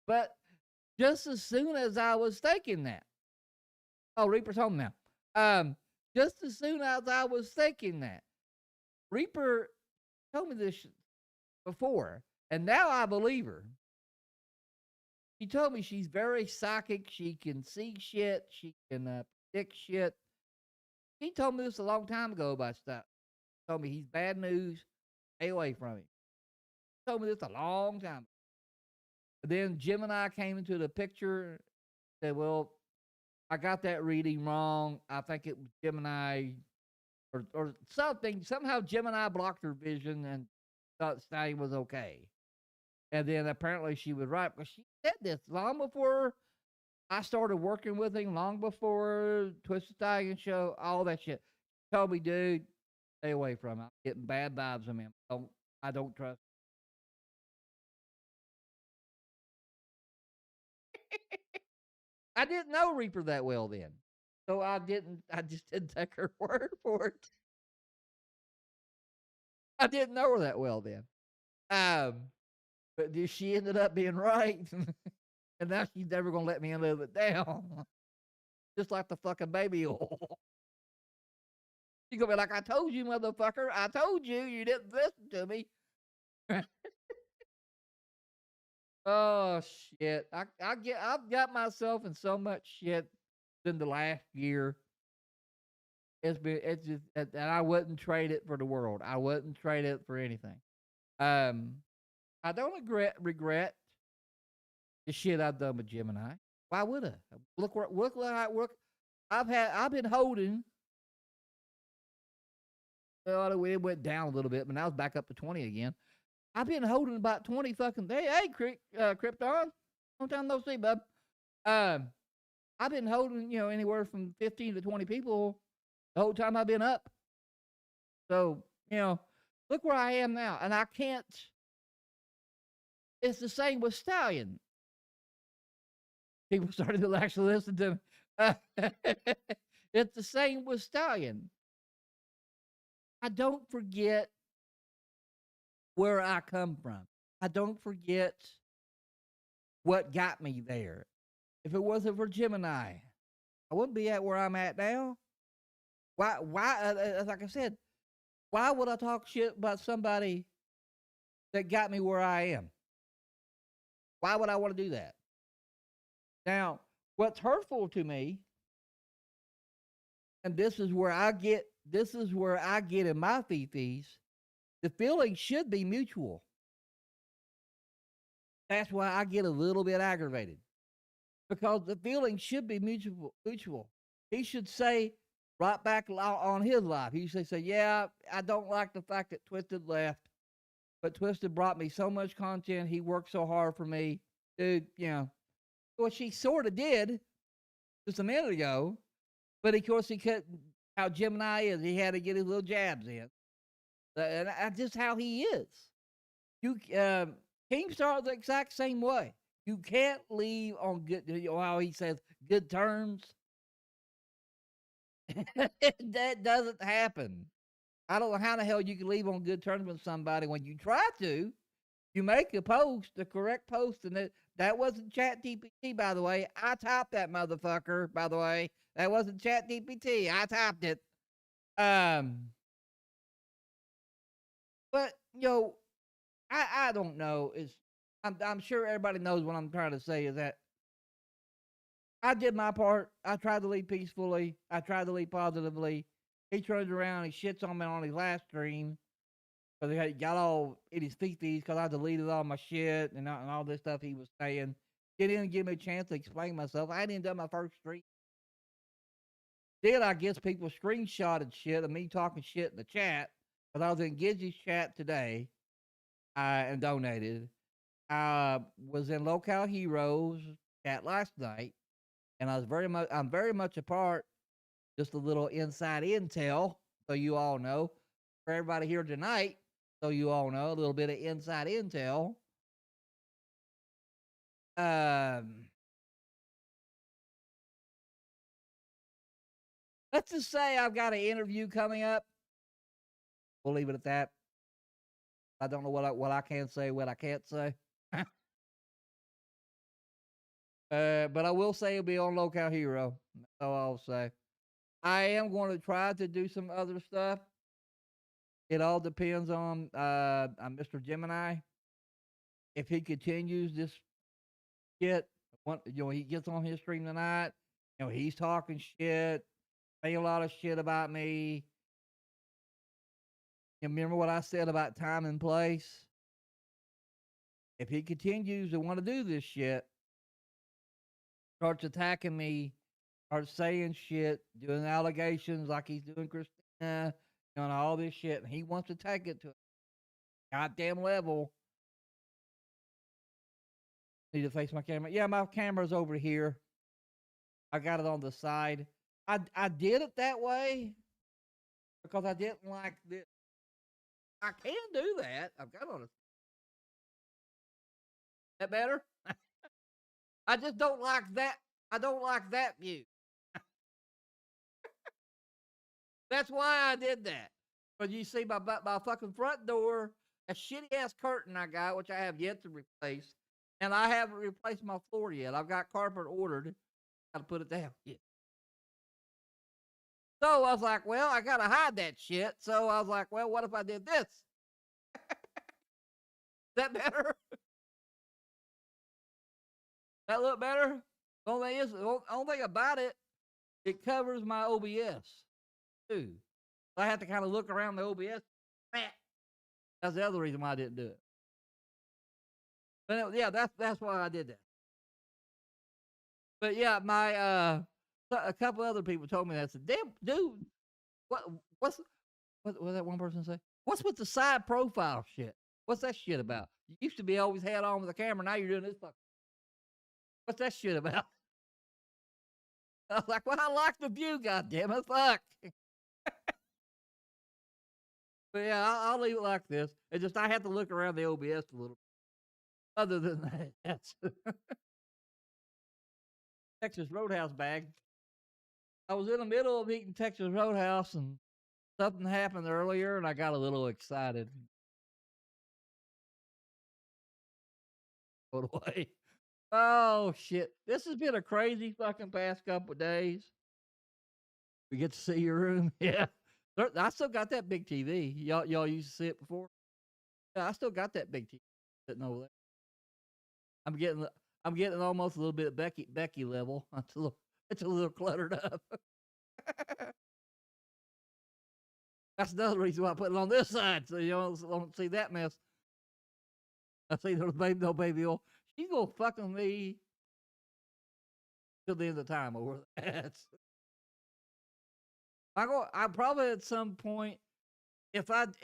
C: but just as soon as I was thinking that, oh, Reaper's home now. Just as soon as I was thinking that, Reaper told me this before, and now I believe her. She told me she's very psychic. She can see shit. She can predict shit. He told me this a long time ago about stuff. He told me he's bad news. Stay away from him. He told me this a long time ago. But then Gemini came into the picture. Said, well, I got that reading wrong. I think it was Gemini or something. Somehow Gemini blocked her vision and thought Stallion was okay. And then apparently she was right. But she said this long before I started working with him, long before Twisted Stallion show, all that shit. She told me, dude, stay away from him. I'm getting bad vibes from him. I don't trust him. I didn't know Reaper that well then. So I just didn't take her word for it. I didn't know her that well then. But she ended up being right. And now she's never going to let me live it down. Just like the fucking baby oil. She's going to be like, I told you, motherfucker. I told you. You didn't listen to me. Oh, shit. I've got myself in so much shit in the last year. It's just, and I wouldn't trade it for the world. I wouldn't trade it for anything. I don't regret the shit I've done with Gemini. Why would I? Look like work. I've been holding. Well, it went down a little bit, but now it's back up to 20 again. I've been holding about 20 fucking days. Hey, Krypton. Long time no see, bub. I've been holding, anywhere from 15 to 20 people the whole time I've been up. So, look where I am now. And I can't. It's the same with Stallion. People started to actually listen to me. It's the same with Stallion. I don't forget where I come from. I don't forget what got me there. If it wasn't for Gemini, I wouldn't be at where I'm at now. Why, like I said, why would I talk shit about somebody that got me where I am? Why would I want to do that? Now, what's hurtful to me, and this is where I get in my fee-fees, The feeling should be mutual. That's why I get a little bit aggravated because the feeling should be mutual. He should say right back on his life. He should say, "Yeah, I don't like the fact that Twisted left, but Twisted brought me so much content. He worked so hard for me, dude. You know, well, she sort of did just a minute ago, but of course he couldn't. How Gemini is, he had to get his little jabs in, and that's just how he is. You Keemstar the exact same way. You can't leave on good. How he says good terms. That doesn't happen. I don't know how the hell you can leave on good terms with somebody when you try to. You make a post, the correct post, and that wasn't Chat GPT, by the way. I typed that motherfucker, by the way. That wasn't Chat GPT. I typed it. But I don't know. I'm sure everybody knows what I'm trying to say is that I did my part. I tried to lead peacefully. I tried to lead positively. He turns around, he shits on me on his last stream because he got all in his feet because I deleted all my shit and all this stuff he was saying. He didn't give me a chance to explain myself. I hadn't done my first stream. Then I guess people screenshotted shit of me talking shit in the chat because I was in Gidget's chat today and donated. I was in Local Heroes chat last night, and I'm very much a part. Just a little inside intel, so you all know. For everybody here tonight, so you all know, a little bit of inside intel. Let's just say I've got an interview coming up. We'll leave it at that. I don't know what I can say, what I can't say. But I will say it'll be on Local Hero. That's all I'll say. I am going to try to do some other stuff. It all depends on Mr. Gemini. If he continues this shit, he gets on his stream tonight. He's talking shit, saying a lot of shit about me. Remember what I said about time and place? If he continues to want to do this shit, starts attacking me, starts saying shit, doing allegations like he's doing Christina, and all this shit, and he wants to take it to a goddamn level. Need to face my camera. Yeah, my camera's over here. I got it on the side. I did it that way because I didn't like this. I can do that. I've got on a. That better? I just don't like that. I don't like that view. That's why I did that. But you see, my fucking front door, a shitty ass curtain I got, which I have yet to replace, and I haven't replaced my floor yet. I've got carpet ordered. Got to put it down. Yeah. So I was like, well, I gotta hide that shit. So I was like, well, what if I did this? That better? That look better? The only thing about it, it covers my OBS too. So I have to kind of look around the OBS. That's the other reason why I didn't do it. But yeah, that's why I did that. But yeah, a couple other people told me that. I said, damn, dude, what's that one person say? What's with the side profile shit? What's that shit about? You used to be always head on with the camera. Now you're doing this fuck. What's that shit about? I was like, well, I like the view, goddammit, fuck. But yeah, I'll leave it like this. It's just I have to look around the OBS a little. Other than that, that's Texas Roadhouse bag. I was in the middle of eating Texas Roadhouse and something happened earlier and I got a little excited. Go away. Oh shit. This has been a crazy fucking past couple of days. We get to see your room. Yeah. I still got that big TV. Y'all used to see it before? Yeah, I still got that big TV sitting over there. I'm getting almost a little bit Becky level. It's a little cluttered up. That's another reason why I put it on this side, so you don't see that mess. I see no baby oil. She's gonna fuck with me till the end of time over that. I probably at some point, if let's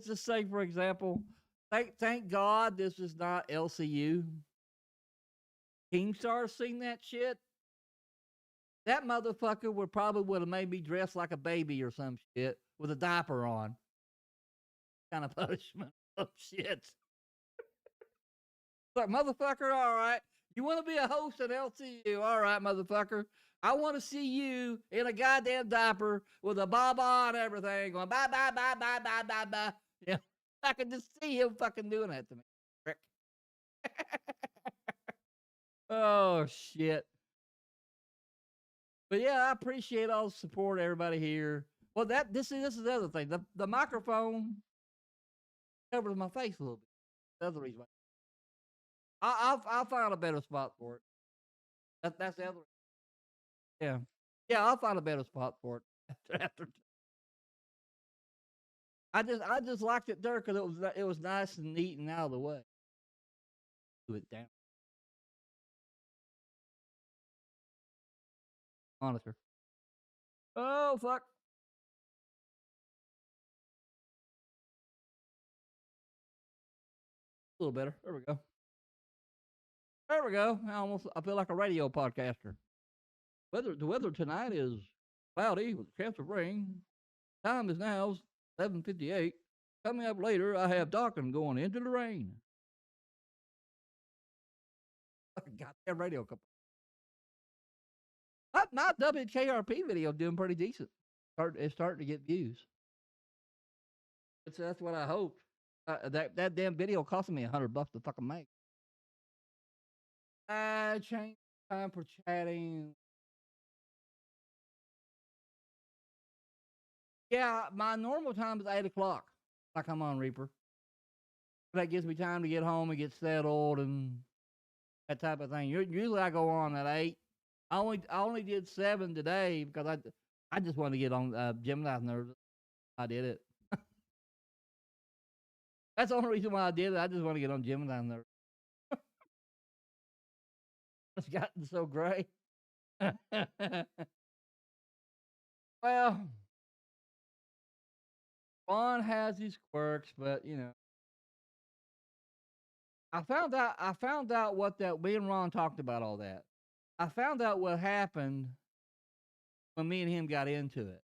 C: just say for example, thank God this is not LCU. Keemstar seen that shit. That motherfucker would have made me dress like a baby or some shit with a diaper on. Kind of punishment. Oh shit. Like, motherfucker, all right. You want to be a host at LCU? All right, motherfucker. I want to see you in a goddamn diaper with a baba and everything going bye, bye, bye, bye, bye, bye, bye. Yeah. I can just see him fucking doing that to me. Frick. Oh, shit. But yeah, I appreciate all the support, everybody here. Well, this is the other thing. The microphone covers my face a little bit. That's the reason why. I'll find a better spot for it. That's the other. Yeah, yeah. I'll find a better spot for it after. I just liked it there because it was nice and neat and out of the way. Do it down. Monitor. Oh fuck. A little better. There we go. There we go. I feel like a radio podcaster. The weather tonight is cloudy with a chance of rain. Time is now 7:58. Coming up later, I have Docket going into the rain. Goddamn radio company. My WKRP video doing pretty decent. It's starting to get views. That's what I hoped. That damn video costing me $100 to fucking make. I changed time for chatting. Yeah, my normal time is 8 o'clock. Like I'm on Reaper. That gives me time to get home and get settled and that type of thing. Usually I go on at 8. I only did 7 today because I just wanted to get on Gemini's nerves. I did it. That's the only reason why I did it. I just want to get on Gemini's nerves. It's gotten so great. Well, Ron has his quirks, but you know, I found out what that me and Ron talked about all that. I found out what happened when me and him got into it.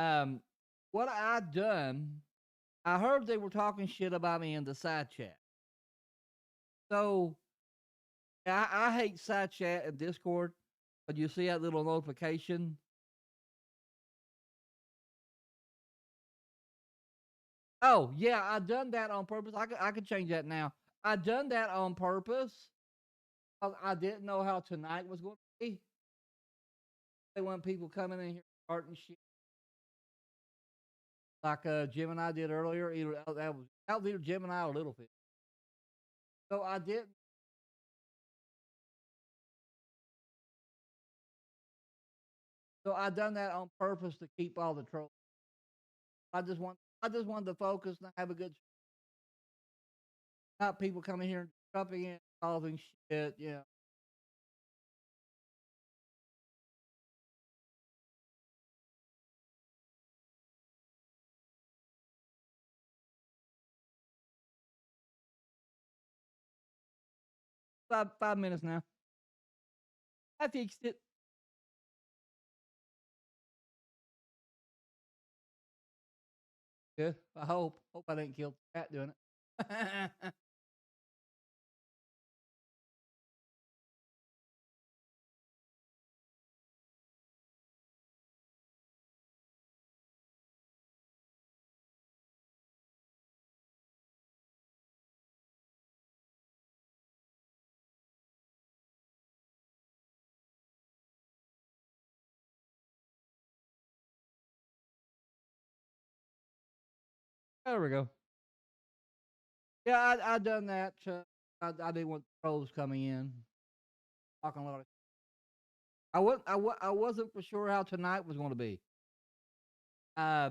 C: Um, what I'd done, I heard they were talking shit about me in the side chat. So I hate side chat and Discord, but you see that little notification. Oh yeah, I done that on purpose. I could change that now. I done that on purpose. I didn't know how tonight was going to be. They want people coming in here starting shit like Jim and I did earlier. That was either Jim and I or Littlefish. So I didn't. So I done that on purpose to keep all the trolls. I just wanted to focus and have a good. Not people coming here and jumping in, causing shit. Yeah. Five minutes now. I fixed it. Yeah, I hope. Hope I didn't kill the cat doing it. There we go. Yeah, I done that. I didn't want trolls coming in talking a lot of. I wasn't for sure how tonight was going to be. I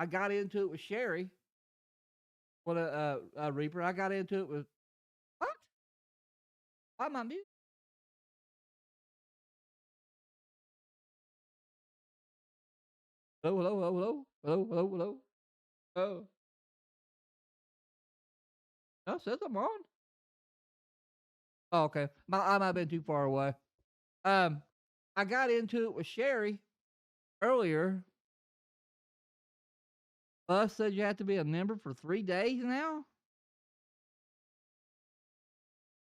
C: got into it with Sherry. What a Reaper. I got into it with what? Why am I mute? Hello, hello, hello, hello, hello, hello, hello. Oh, no, it says I'm on. Oh, okay. I might have been too far away. Um, I got into it with Sherry earlier. Bus said you have to be a member for 3 days now.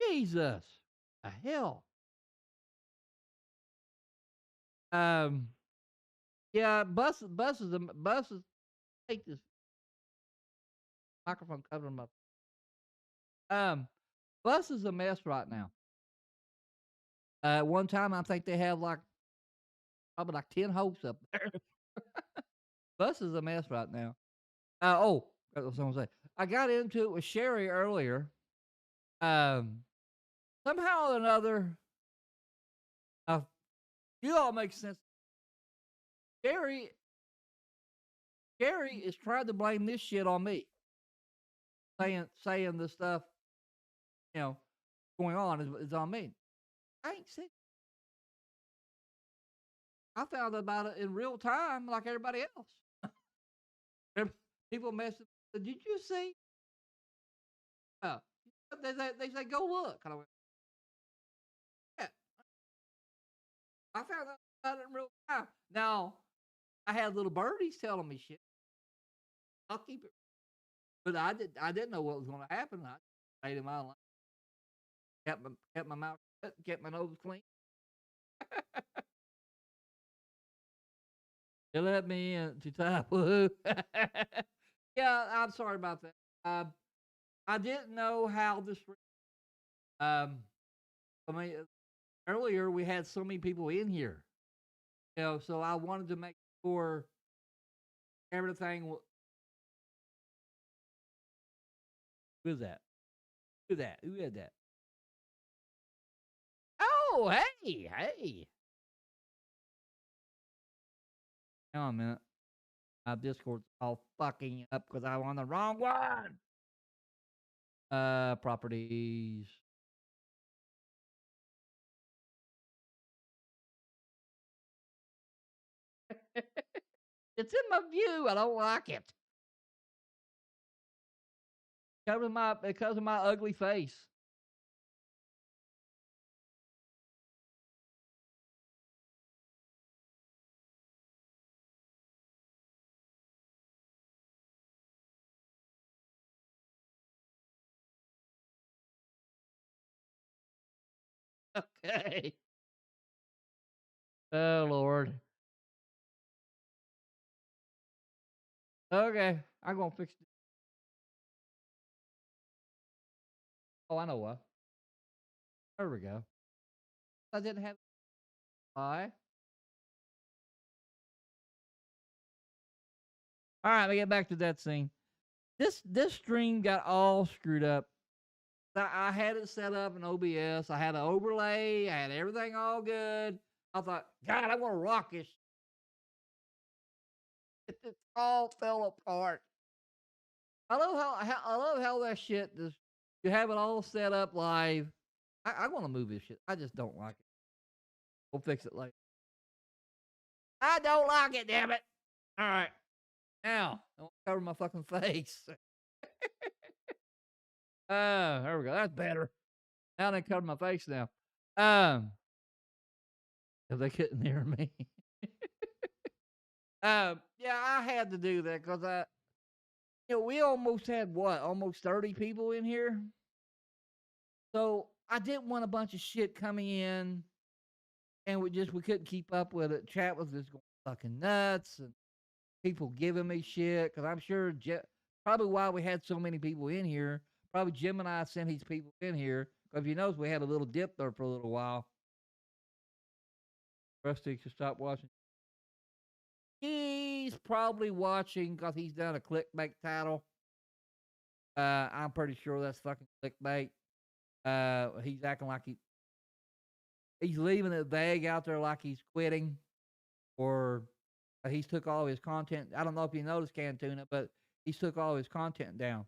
C: Jesus, the hell. Um, yeah, buses. Take this microphone covering my. Um, bus is a mess right now. One time I think they have like probably like 10 hosts up there. Bus is a mess right now. That's what someone say. I got into it with Sherry earlier. Um, somehow or another, uh, you all make sense. Sherry, Sherry is trying to blame this shit on me, saying the stuff you know going on is on me. I ain't sick. I found out about it in real time, like everybody else. People message. Did you see? Uh, they say go look. And I went, yeah. I found out about it in real time. Now I had little birdies telling me shit. I'll keep it, but I didn't know what was going to happen. I stayed in my lane, kept my mouth shut, kept my nose clean. They let me in to top. Woohoo! Yeah, I'm sorry about that. I didn't know how this. Um, I mean, earlier we had so many people in here, so I wanted to make sure everything. Who's that? Who that? Who had that? Oh, hey, hey. Hang on a minute. My Discord's all fucking up because I'm on the wrong one. Properties. It's in my view. I don't like it. Because of my ugly face. Okay. Oh Lord. Okay, I'm gonna fix it. Oh, I know what. There we go. I didn't have. Why? All right, let me get back to that scene. This stream got all screwed up. I had it set up in OBS. I had an overlay. I had everything all good. I thought, God, I want to rock this. It all fell apart. I love how that shit just you have it all set up live. I want to move this shit. I just don't like it. We'll fix it later. I don't like it, damn it. All right. Now, don't cover my fucking face. There we go. That's better. Now they cover my face now. If they couldn't hear me. Yeah, I had to do that because we almost had what, almost 30 people in here. So I didn't want a bunch of shit coming in, and we couldn't keep up with it. Chat was just going fucking nuts, and people giving me shit because I'm sure probably why we had so many people in here. Probably Jim and I sent these people in here because you notice we had a little dip there for a little while. Rusty should stop watching. He's probably watching because he's done a clickbait title. I'm pretty sure that's fucking clickbait. He's acting like he's leaving it vague out there like he's quitting or He's took all his content. I don't know if you noticed, Cantuna, but he's took all his content down.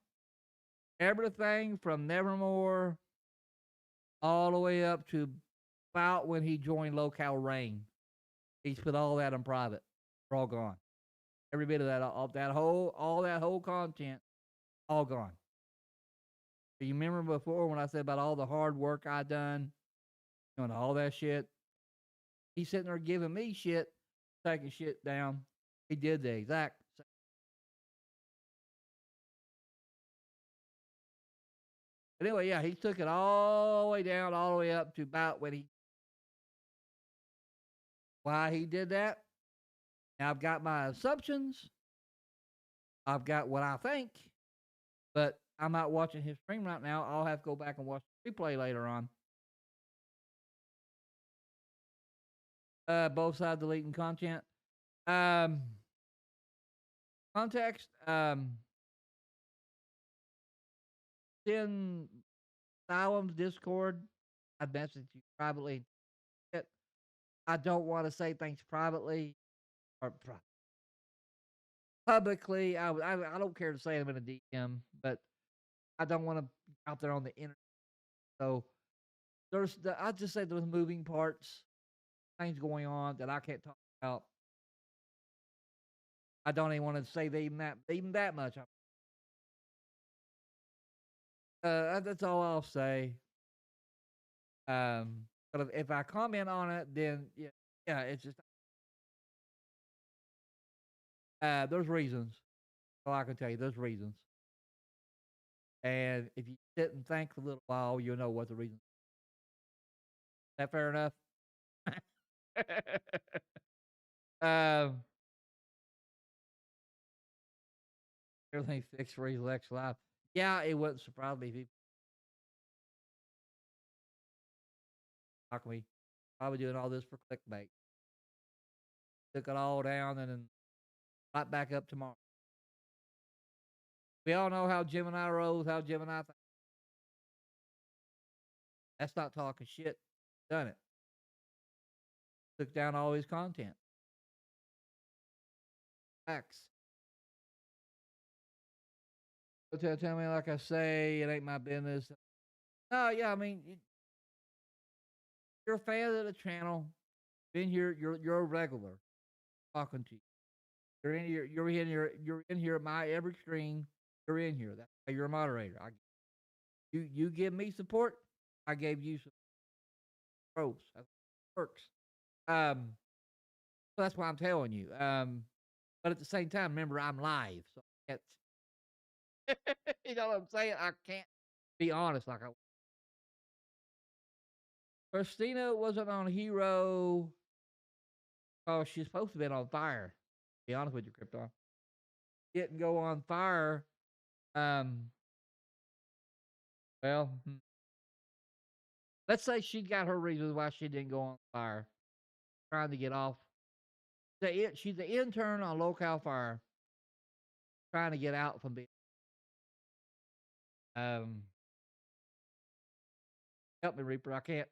C: Everything from Nevermore all the way up to about when he joined Locale Rain. He's put all that in private. They're all gone. Every bit of that, all that whole content, all gone. You remember before when I said about all the hard work I done, doing all that shit? He's sitting there giving me shit, taking shit down. He did the exact same. Anyway, yeah, he took it all the way down, all the way up to about why he did that. Now I've got my assumptions. I've got what I think, but I'm not watching his stream right now. I'll have to go back and watch the replay later on. Both sides deleting content. Context. In Asylum's Discord, I messaged you privately. I don't want to say things privately or publicly. I don't care to say them in a DM, but I don't want to out there on the internet. So I just say there's moving parts, things going on that I can't talk about. I don't even want to say even that much. That's all I'll say. But if I comment on it, then yeah, it's just there's reasons. All I can tell you, there's reasons. And if you sit and think a little while, you'll know what the reason. Is that fair enough? Everything fixed for his Lex Live. Yeah, it wouldn't surprise me if he talk me. Probably doing all this for clickbait. Took it all down and then right back up tomorrow. We all know how Gemini rolls, how Gemini thinks. That's not talking shit. Done it. Took down all his content. Facts. Tell me, like I say, it ain't my business. No, yeah, I mean, you're a fan of the channel. Been here, you're a regular. Talking to you. You're in here at my every stream. You're in here. That's why you're a moderator. You give me support. I gave you some pros. That's how it works. So that's why I'm telling you. But at the same time, remember I'm live, so it's you know what I'm saying. I can't be honest like I. Christina wasn't on Hero. Oh, she's supposed to be on Fire. To be honest with you, Krypton. Didn't go on Fire. Well, let's say she got her reasons why she didn't go on Fire. Trying to get off. She's the intern on Locale Fire. Trying to get out from being. Help me, Reaper. I can't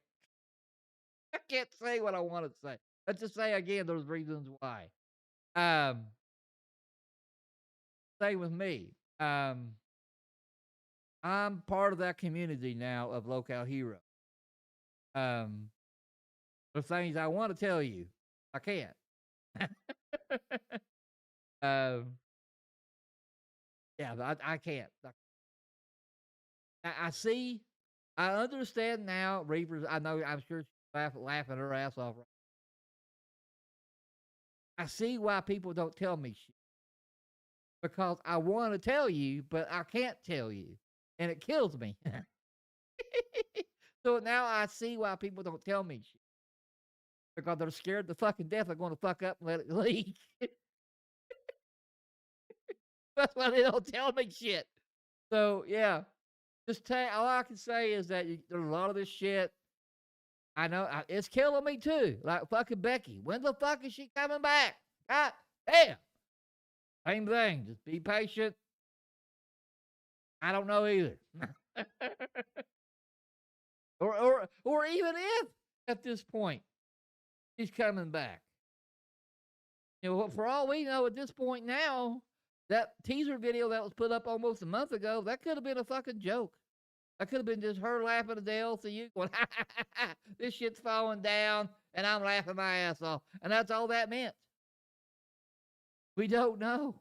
C: say what I want to say. Let's just say again, there's reasons why. Same with me. I'm part of that community now of Locale Hero. The things I want to tell you, I can't. Yeah, I can't. I see. I understand now, Reapers. I know. I'm sure she's laughing her ass off. I see why people don't tell me shit because I want to tell you, but I can't tell you, and it kills me. So now I see why people don't tell me shit because they're scared to fucking death. They're going to fuck up and let it leak. That's why they don't tell me shit. So yeah, just all I can say is that there's a lot of this shit. I know it's killing me too. Like fucking Becky. When the fuck is she coming back? God damn. Same thing. Just be patient. I don't know either. or even if at this point she's coming back. You know, for all we know at this point now, that teaser video that was put up almost a month ago, that could have been a fucking joke. That could have been just her laughing at the LCU going, ha, ha, ha, ha, this shit's falling down, and I'm laughing my ass off. And that's all that meant. We don't know.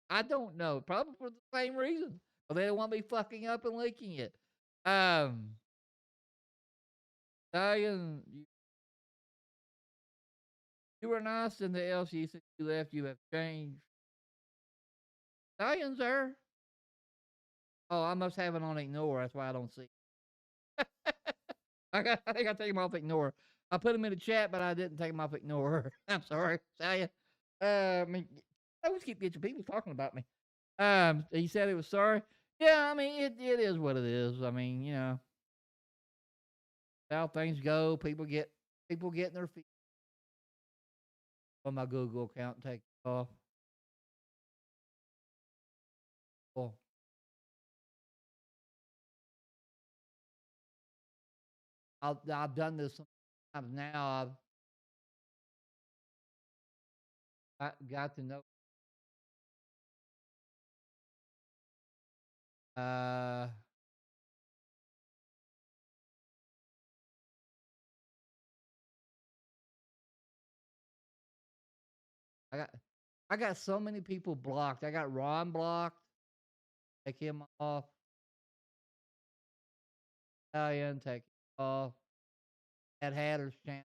C: I don't know. Probably for the same reason. But they don't want me fucking up and leaking it. Diane, you were nice in the LCU since you left. You have changed. Diane's there. Oh, I must have it on ignore. That's why I don't see. I think I take him off ignore. I put him in the chat, but I didn't take him off ignore. I'm sorry, Stallion. I mean, I always keep getting people talking about me. He said he was sorry. Yeah, I mean, it is what it is. I mean, you know, how things go. People getting their feet on my Google account and take it off. Well, I've done this sometimes now. I got to know. Uh, I got so many people blocked. I got Ron blocked. Take him off. Italian, take him off. That Hatter's channel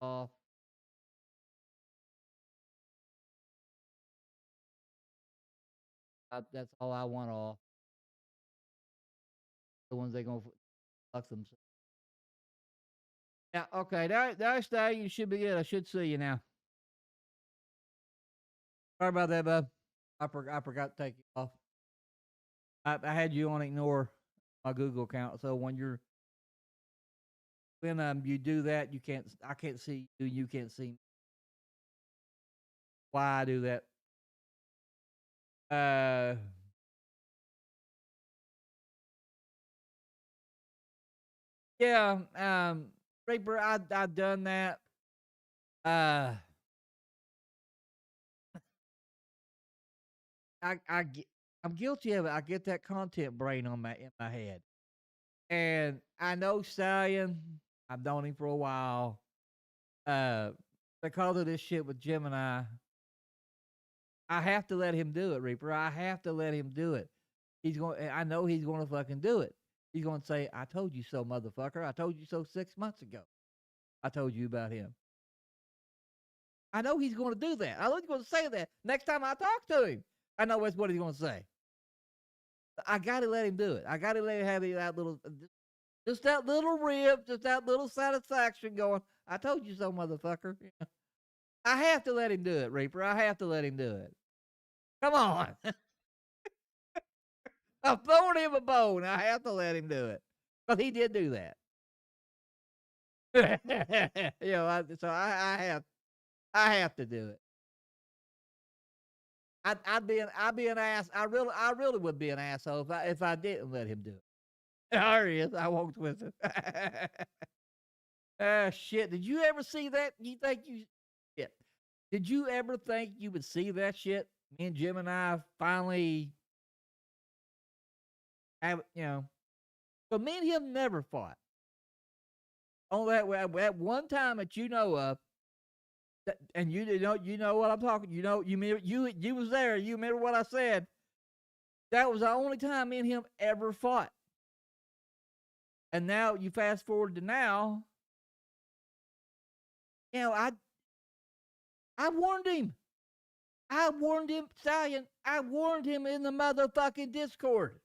C: off. That's all I want off. The ones they gonna fuck themselves. Yeah, okay. That's that. You should be good. I should see you now. Sorry about that, bub. I forgot to take you off. I had you on ignore my Google account, so when you do that, I can't see you. You can't see me. Why I do that? Yeah. Reaper, I've done that. I'm guilty of it. I get that content brain in my head, and I know Stallion. I've known him for a while. Because of this shit with Gemini, I have to let him do it, Reaper. I have to let him do it. I know he's going to fucking do it. He's going to say, "I told you so, motherfucker. I told you so 6 months ago. I told you about him." I know he's going to do that. I know he's going to say that next time I talk to him. I know that's what he's going to say. I got to let him do it. I got to let him have that little, just that little rib, just that little satisfaction going, "I told you so, motherfucker." I have to let him do it, Reaper. I have to let him do it. Come on. I'm throwing him a bone. I have to let him do it. But he did do that. So I have to do it. I'd be an ass. I really would be an asshole if I didn't let him do it. There he is. I won't twist it. Shit. Did you ever see that? Shit. Did you ever think you would see that shit? Me and Jim and I finally have, but me and him never fought. Only at one time that you know of, and you know what I'm talking. You was there. You remember what I said. That was the only time me and him ever fought. And now you fast forward to now. I warned him. I warned him, Stallion. I warned him in the motherfucking Discord.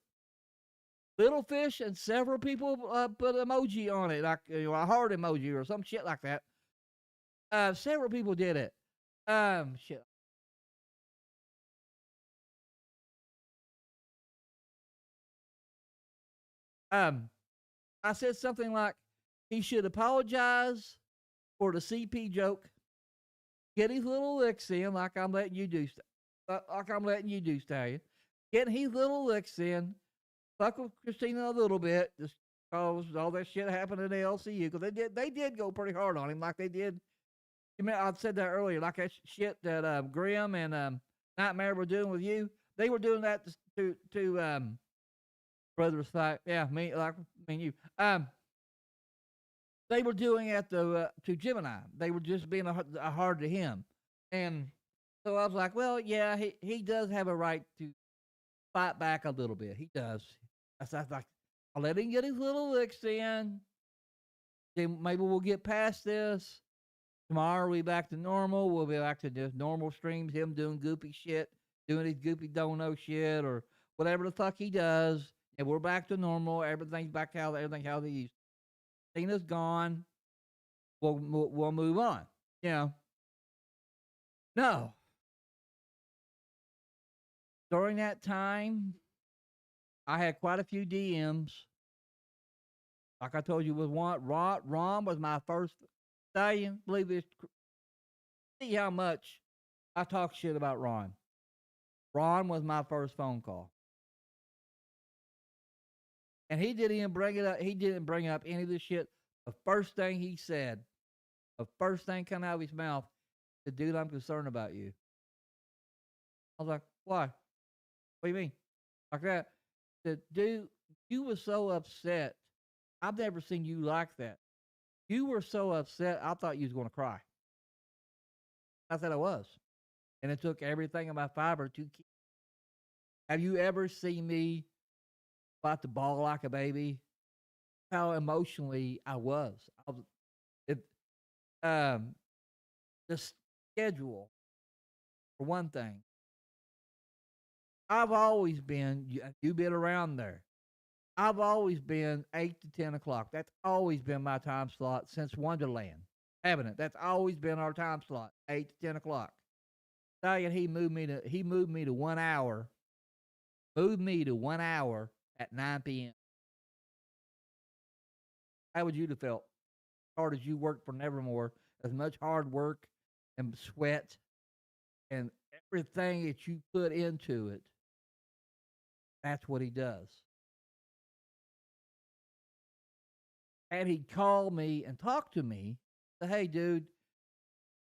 C: Little Fish and several people put emoji on it, like a heart emoji or some shit like that. Several people did it. Shit. I said something like he should apologize for the CP joke, get his little licks in, like I'm letting you do, Stallion. Get his little licks in. Fuck with Christina a little bit, just because all that shit happened in the LCU. Because they did go pretty hard on him, like they did You mean I said that earlier, like that shit that Grim and Nightmare were doing with you. They were doing that to brothers like me and you. They were doing it to Gemini. They were just being a hard to him, and so I was like, well, yeah, he does have a right to fight back a little bit. He does. I was like, I'll let him get his little licks in. Then maybe we'll get past this. Tomorrow we'll be back to normal. We'll be back to just normal streams. Him doing goofy shit, doing his goofy dono shit or whatever the fuck he does. And we're back to normal. Everything's back everything how they used. Cena's gone. We'll move on. You know. No. During that time, I had quite a few DMs. Like I told you, with Ron was my first stallion. Believe this. See how much I talk shit about Ron. Ron was my first phone call. And he didn't even bring it up. He didn't bring up any of this shit. The first thing he said, the first thing coming out of his mouth, the dude, I'm concerned about you. I was like, why? What do you mean? Like that? The dude, you were so upset. I've never seen you like that. You were so upset, I thought you was going to cry. I said I was. And it took everything in my fiber to keep. Have you ever seen me about to bawl like a baby? How emotionally I was. The schedule, for one thing. I've always been, you've been around there. I've always been 8 to 10 o'clock. That's always been my time slot since Wonderland. Haven't it? That's always been our time slot, 8 to 10 o'clock. Stallion, he moved me to 1 hour. Moved me to 1 hour at 9 p.m. How would you have felt? As hard as you worked for Nevermore, as much hard work and sweat and everything that you put into it, that's what he does. And he'd call me and talk to me, say, hey, dude,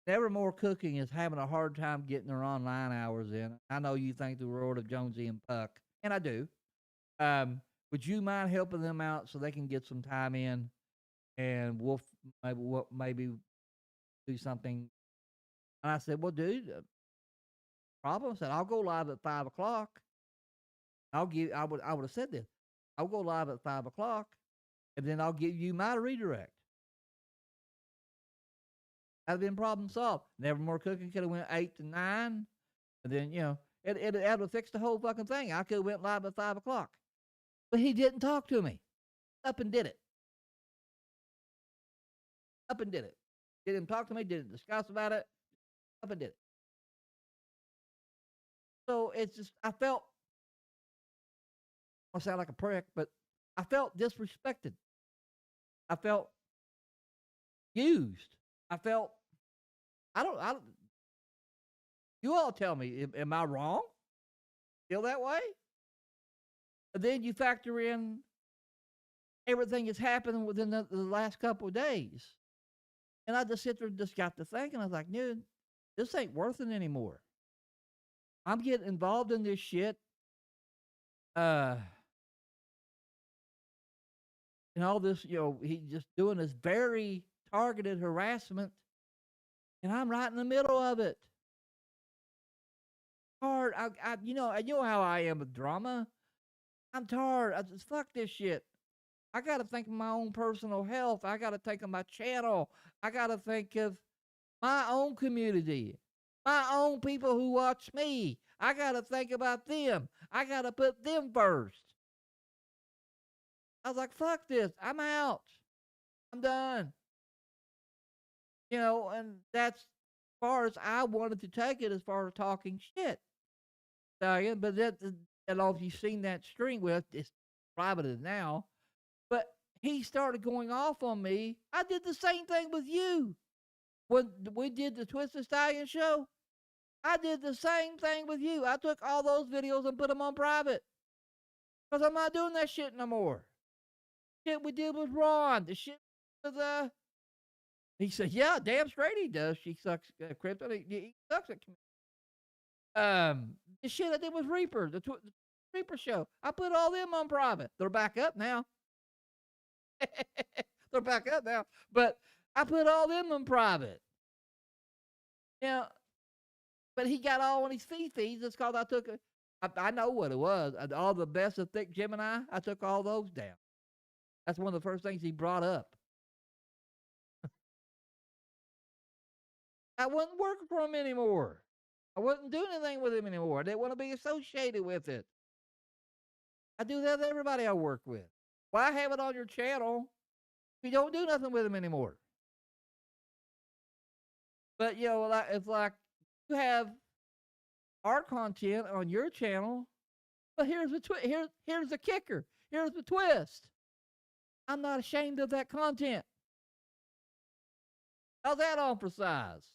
C: Nevermore Cooking is having a hard time getting their online hours in. I know you think the world of Jonesy and Puck, and I do. Would you mind helping them out so they can get some time in, and we'll maybe do something? And I said, well, dude, problem. I said, I'll go live at 5 o'clock. I would have said this. I'll go live at 5 o'clock, and then I'll give you my redirect. That'd been problem solved. Nevermore Cooking could have went 8 to 9, and then it would have fixed the whole fucking thing. I could have went live at 5 o'clock, but he didn't talk to me. Up and did it. Up and did it. Didn't talk to me. Didn't discuss about it. Up and did it. So it's just I felt. I sound like a prick, but I felt disrespected. I felt used. I felt. I don't. You all tell me, am I wrong? Feel that way? And then you factor in everything that's happened within the last couple of days. And I just sit there and just got to thinking, I was like, dude, this ain't worth it anymore. I'm getting involved in this shit. And all this, he's just doing this very targeted harassment. And I'm right in the middle of it. Hard. You know how I am with drama. I'm tired. I just fuck this shit. I got to think of my own personal health. I got to think of my channel. I got to think of my own community, my own people who watch me. I got to think about them. I got to put them first. I was like, fuck this. I'm out. I'm done. And that's as far as I wanted to take it as far as talking shit. But that, I don't know if you've seen that string with it's private now. But he started going off on me. I did the same thing with you. When we did the Twisted Stallion show, I did the same thing with you. I took all those videos and put them on private. Because I'm not doing that shit no more. Shit we did with Ron. The shit with He said, yeah, damn straight he does. She sucks Krypton. He sucks at the shit I did with Reaper, the Reaper show. I put all them on private. They're back up now. They're back up now. But I put all them on private. Yeah. But he got all on his feeds. It's called I know what it was. All the best of Thick Gemini, I took all those down. That's one of the first things he brought up. I wasn't working for him anymore. I wasn't doing anything with him anymore. I didn't want to be associated with it. I do that with everybody I work with. Why have it on your channel if you don't do nothing with him anymore? But, you know, it's like you have our content on your channel, but here's the kicker. Here's the twist. I'm not ashamed of that content. How's that on for size?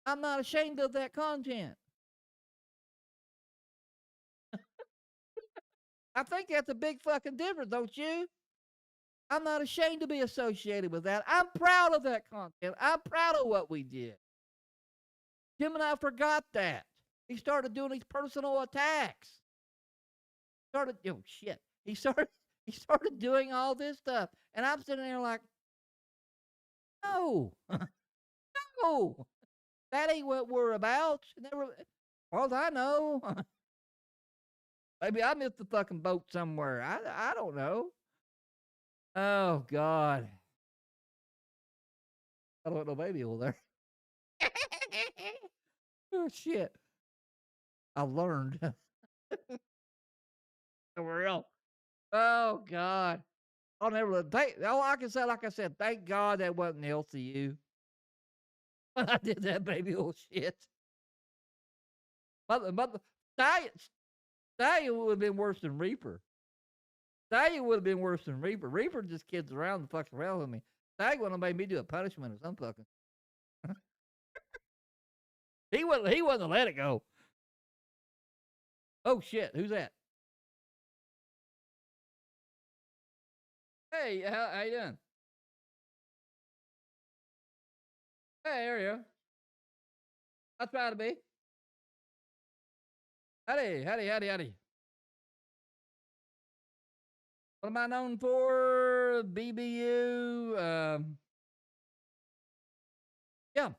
C: I'm not ashamed of that content. I think that's a big fucking difference, don't you? I'm not ashamed to be associated with that. I'm proud of that content. I'm proud of what we did. Jim and I forgot that. He started doing these personal attacks. He started doing all this stuff. And I'm sitting there like, no. No. That ain't what we're about. Well, I know. Maybe I missed the fucking boat somewhere. I don't know. Oh, God. I don't know, baby over there. Oh, shit. I learned. Somewhere else. Oh, God. I'll never all I can say, like I said, thank God that wasn't LCU. When I did that baby old shit. Stallion would have been worse than Reaper. Stallion would have been worse than Reaper. Reaper just kids around and fucks around with me. Stallion would have made me do a punishment or some fucking. He wouldn't let it go. Oh shit, who's that? Hey, how you doing? Hey, there you go. I try to be. Howdy. What am I known for? BBU. Yeah.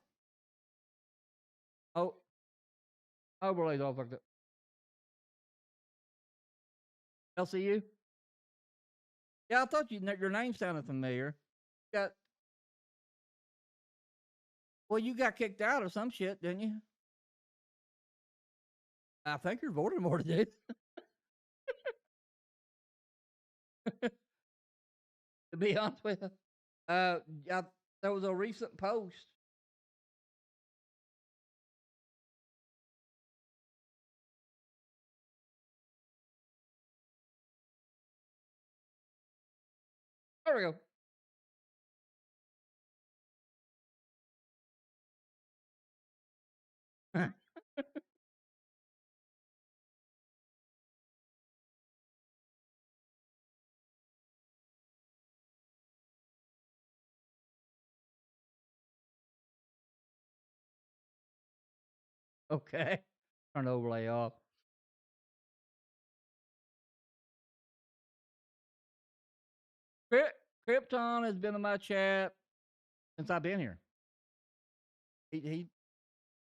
C: Oh, overlays all fucked up. LCU. Yeah, I thought your name sounded familiar. You got kicked out or some shit, didn't you? I think you're Voldemort, dude. To be honest with you, there was a recent post. There we go. Okay. Turn the overlay off. Krypton has been in my chat since I've been here. He's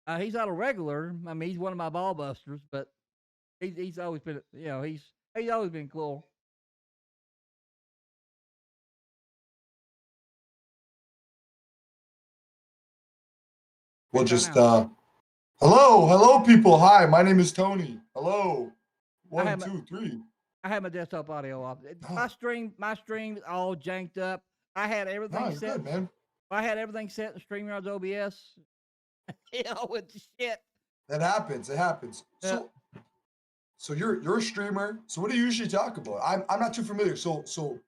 C: not a regular. I mean, he's one of my ball busters, but he's always been, he's always been cool.
D: We'll just hello people. Hi, my name is Tony. Hello. 1, 2, 3.
C: I had my desktop audio off. My stream is all janked up. I had everything set. Good, man. I had everything set in StreamYard's OBS. With the shit.
D: That happens. It happens. Yeah. So you're a streamer. So what do you usually talk about? I'm not too familiar. So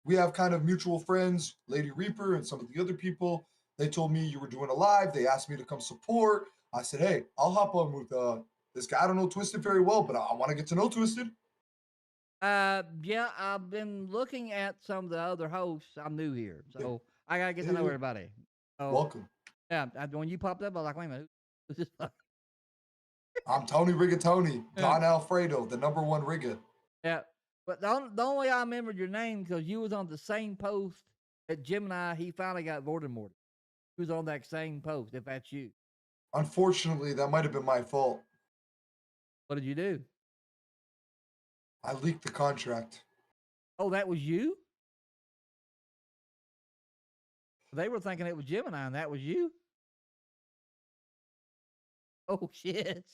D: we have kind of mutual friends, Lady Reaper and some of the other people. They told me you were doing a live. They asked me to come support. I said, hey, I'll hop on with this guy. I don't know Twisted very well, but I want to get to know Twisted.
C: Yeah, I've been looking at some of the other hosts. I'm new here, so I gotta get to know
D: Yeah.
C: everybody. So
D: Welcome.
C: yeah, when you popped up, I was like, wait a minute, who's this fuck?
D: I'm Tony Rigatoni,
C: Yeah.
D: Don Alfredo, the #1 rigger.
C: Yeah. But the only way I remembered your name because you was on the same post that Gemini, he finally got Voldemort. He was on that same post, if that's you.
D: Unfortunately, that might have been my fault.
C: What did you do?
D: I leaked the contract.
C: Oh, that was you? They were thinking it was Gemini and that was you? Oh, shit.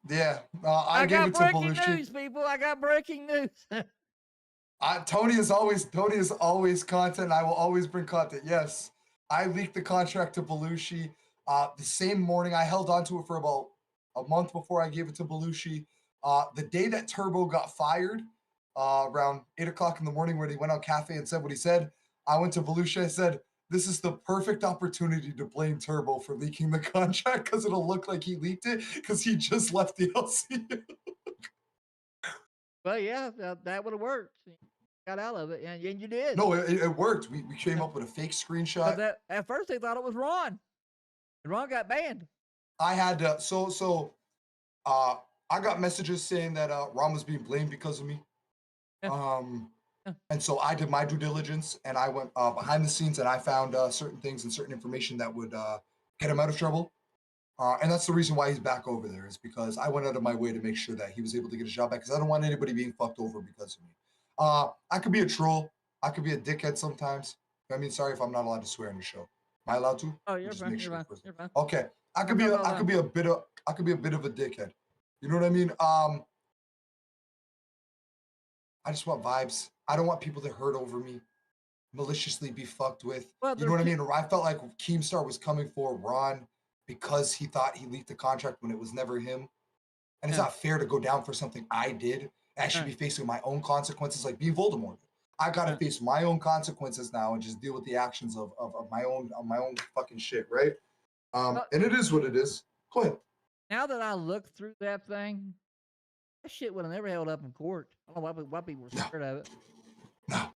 D: Yeah, I gave
C: got
D: it to
C: breaking
D: Belushi.
C: news, people. I got breaking news.
D: Tony is always content. I will always bring content. Yes, I leaked the contract to Belushi. The same morning, I held on to it for about a month before I gave it to Belushi. The day that Turbo got fired, around 8 o'clock in the morning, when he went on cafe and said what he said, I went to Belushi. I said, "This is the perfect opportunity to blame Turbo for leaking the contract because it'll look like he leaked it because he just left the LCU."
C: Well, yeah, that would have worked. Got out of it, and you did.
D: No, it worked. We came up with a fake
C: But
D: screenshot.
C: that at first they thought it was Ron, and Ron got banned.
D: I had to, I got messages saying that Ron was being blamed because of me. And so I did my due diligence and I went behind the scenes and I found certain things and certain information that would get him out of trouble. And that's the reason why he's back over there, is because I went out of my way to make sure that he was able to get his job back, because I don't want anybody being fucked over because of me. I could be a troll. I could be a dickhead sometimes. I mean, sorry if I'm not allowed to swear on the show. Am I allowed to?
C: Oh, you're
D: Just
C: fine.
D: make
C: You're
D: sure
C: fine.
D: first.
C: You're fine.
D: Okay. I could be a bit of a dickhead. You know what I mean? I just want vibes. I don't want people to hurt over me, maliciously be fucked with.
C: Well,
D: You know what I mean? I felt like Keemstar was coming for Ron because he thought he leaked the contract when it was never him. And it's
C: Yeah.
D: not fair to go down for something I did. I should be facing my own consequences, like being Voldemort. I gotta face my own consequences now and just deal with the actions of my own fucking shit, right? And it is what it is. Go ahead.
C: Now that I look through that thing, that shit would have never held up in court. I don't know why people were scared of it.
D: No.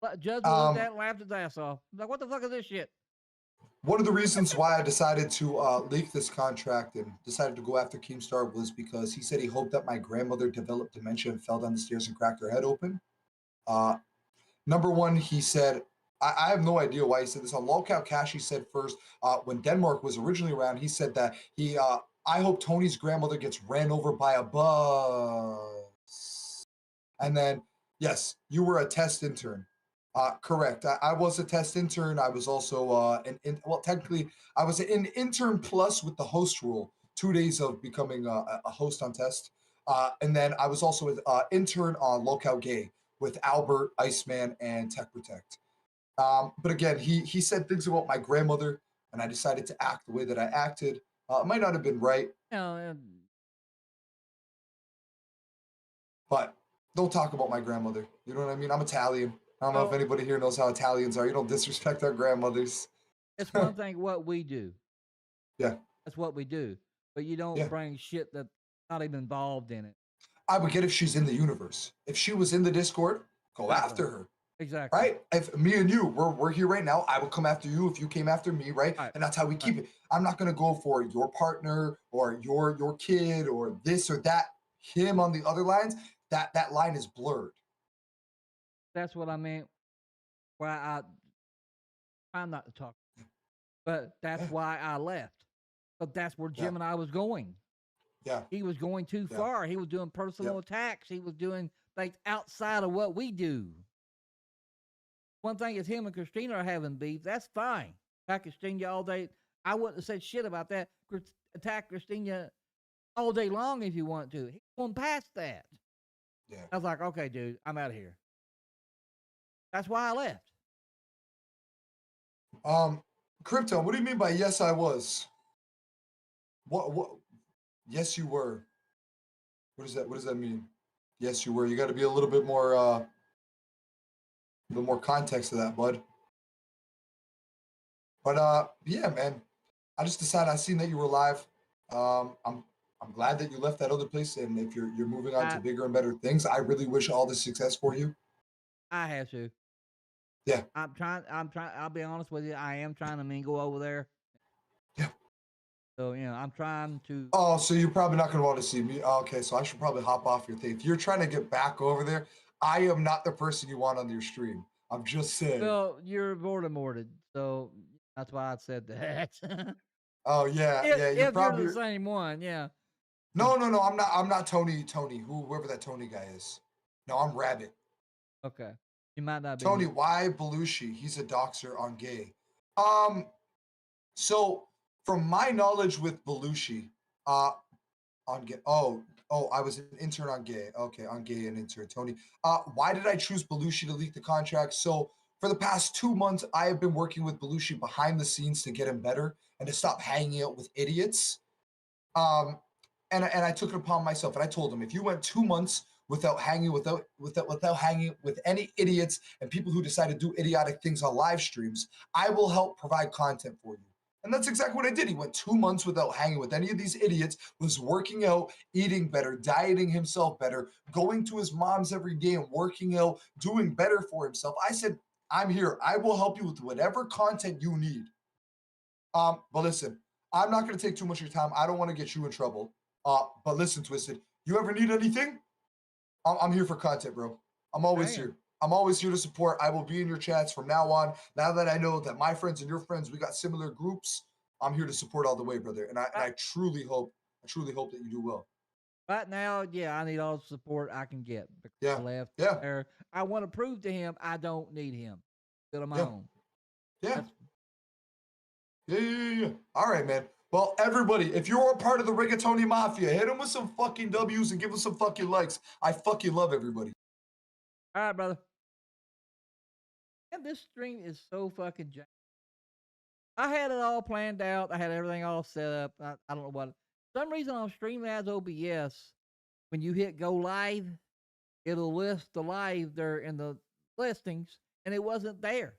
C: But Judge looked at it and laughed his ass off. Like, what the fuck is this shit?
D: One of the reasons why I decided to leak this contract and decided to go after Keemstar was because he said he hoped that my grandmother developed dementia and fell down the stairs and cracked her head open. Number one, he said, I have no idea why he said this. On Lolcow Cash, he said first, when Denmark was originally around, he said that I hope Tony's grandmother gets ran over by a bus. And then, yes, you were a test intern. Correct. I was a test intern. I was also well, technically, I was an intern plus with the host rule. 2 days of becoming a host on test, and then I was also an intern on Lolcow Gay with Albert, Iceman, and Tech Protect. But again, he said things about my grandmother, and I decided to act the way that I acted. It might not have been right, but don't talk about my grandmother. You know what I mean? I'm Italian. I don't know if anybody here knows how Italians are. You don't disrespect our grandmothers.
C: It's one thing what we do.
D: Yeah.
C: That's what we do. But you don't bring shit that's not even involved in it.
D: I would get if she's in the universe. If she was in the Discord, go after her.
C: Exactly.
D: Right? If me and you, we're here right now, I would come after you if you came after me, right? And that's how we keep it. I'm not gonna go for your partner or your kid or this or that, him on the other lines. That line is blurred.
C: That's what I meant. Why I'm not to talk, but that's why I left. But that's where Jim and I was going.
D: Yeah.
C: He was going too far. He was doing personal attacks. He was doing things outside of what we do. One thing is him and Christina are having beef. That's fine. Attack Christina all day. I wouldn't have said shit about that. Attack Christina all day long if you want to. He's going past that.
D: Yeah.
C: I was like, okay, dude, I'm out of here. That's why I left.
D: Krypton, what do you mean by yes I was? What yes you were. What does that mean? Yes you were. You gotta be a little bit more context to that, bud. But yeah, man. I just decided I seen that you were live. I'm glad that you left that other place, and if you're moving on to bigger and better things, I really wish all the success for you.
C: I have to.
D: Yeah.
C: I'm trying. I'll be honest with you. I am trying to mingle over there.
D: Yeah.
C: So I'm trying to.
D: Oh, so you're probably not gonna want to see me. Oh, okay, so I should probably hop off your thing. If you're trying to get back over there, I am not the person you want on your stream. I'm just saying.
C: Well, you're Voldemorted, so that's why I said that.
D: Oh yeah, yeah. You're
C: if you're
D: probably
C: the same one, yeah.
D: no. I'm not. I'm not Tony. Tony, whoever that Tony guy is. No, I'm Rabbit.
C: Okay, you might not be.
D: Tony, why Belushi? He's a doxer on gay. Um, so from my knowledge with Belushi, uh, on gay. Oh, I was an intern on gay. Okay, on gay and intern. Tony. Why did I choose Belushi to leak the contract? So for the past 2 months, I have been working with Belushi behind the scenes to get him better and to stop hanging out with idiots. Um, and I took it upon myself, and I told him, if you went 2 months without hanging without hanging with any idiots and people who decide to do idiotic things on live streams, I will help provide content for you. And that's exactly what I did. He went 2 months without hanging with any of these idiots, was working out, eating better, dieting himself better, going to his mom's every day and working out, doing better for himself. I said, I'm here. I will help you with whatever content you need. But listen, I'm not going to take too much of your time. I don't want to get you in trouble. But listen, Twisted, you ever need anything? I'm here for content, bro. I'm always
C: Damn.
D: here. I'm always here to support. I will be in your chats from now on. Now that I know that my friends and your friends, we got similar groups, I'm here to support all the way, brother. And I truly hope that you do well.
C: Right now, yeah, I need all the support I can get because
D: Yeah.
C: I left
D: Yeah.
C: there. I want to prove to him I don't need him. Good on my
D: Yeah.
C: own.
D: Yeah. Yeah. All right, man. Well, everybody, if you're a part of the Rigatoni Mafia, hit them with some fucking W's and give them some fucking likes. I fucking love everybody.
C: All right, brother. And this stream is so fucking jank. I had it all planned out. I had everything all set up. I don't know what. For some reason on streaming as OBS, when you hit go live, it'll list the live there in the listings, and it wasn't there.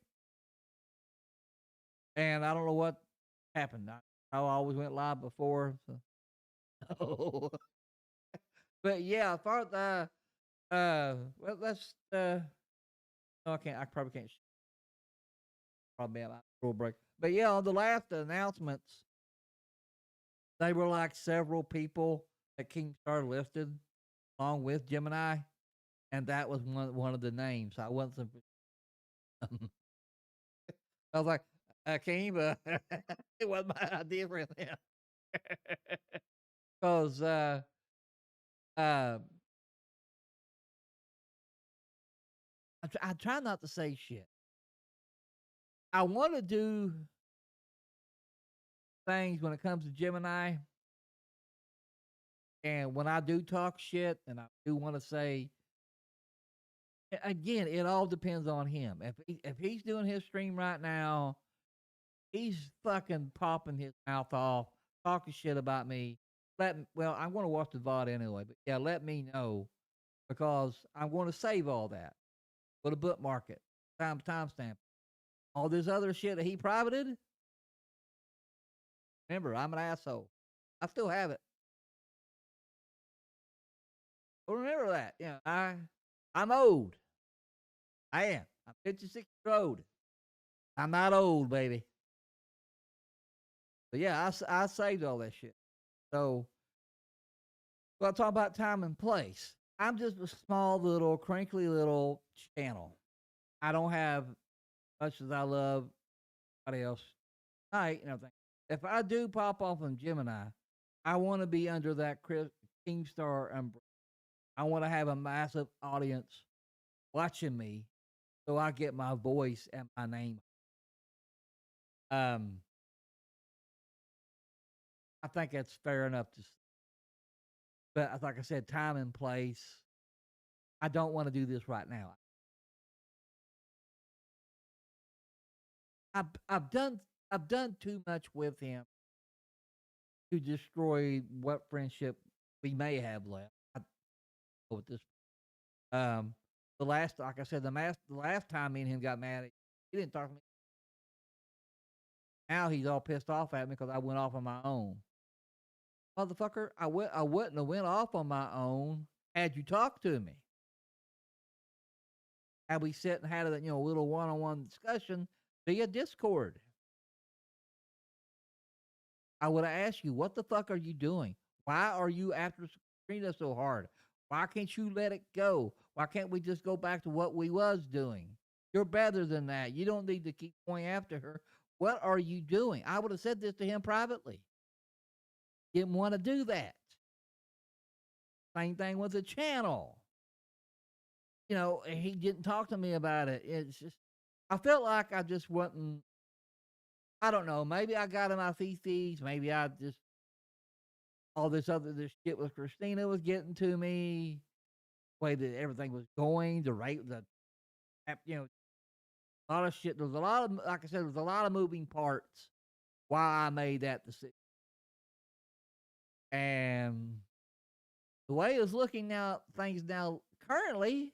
C: And I don't know what happened. I always went live before. So. But yeah, as far as well, let's no, I can't. I probably can't. Probably about rule break. But yeah, on the last announcements, they were like several people that Kingstar listed along with Gemini, and that was one of the names. I wasn't. I was like, Akeem, it wasn't my idea for him. Because I try not to say shit. I want to do things when it comes to Gemini, and when I do talk shit, and I do want to say, again, it all depends on him. If he's doing his stream right now, he's fucking popping his mouth off, talking shit about me. Well, I'm going to watch the VOD anyway, but yeah, let me know because I'm going to save all that. Put a bookmark it, timestamp. All this other shit that he privated. Remember, I'm an asshole. I still have it. But remember that. I'm old. I am. I'm 56 years old. I'm not old, baby. But yeah, I saved all that shit. So, well, talk about time and place. I'm just a small little, crinkly little channel. I don't have much as I love anybody else. Night and everything. If I do pop off on Gemini, I want to be under that Kingstar umbrella. I want to have a massive audience watching me, so I get my voice and my name. I think that's fair enough to. But like I said, time and place. I don't want to do this right now. I've done too much with him to destroy what friendship we may have left. With this, the last, like I said, the last time me and him got mad, he didn't talk to me. Now he's all pissed off at me because I went off on my own. Motherfucker, I wouldn't have went off on my own had you talked to me. had we sit and had a little one-on-one discussion via Discord, I would have asked you, what the fuck are you doing? Why are you after Sabrina so hard? Why can't you let it go? Why can't we just go back to what we was doing? You're better than that. You don't need to keep going after her. What are you doing? I would have said this to him privately. Didn't want to do that. Same thing with the channel. He didn't talk to me about it. It's just, I felt like I just wasn't, I don't know, maybe I got in my feces. Maybe I just, all this shit with Christina was getting to me. Way that everything was going, the rate, a lot of shit. There's a lot of, like I said, there's a lot of moving parts why I made that decision. And the way it's looking now, things now currently,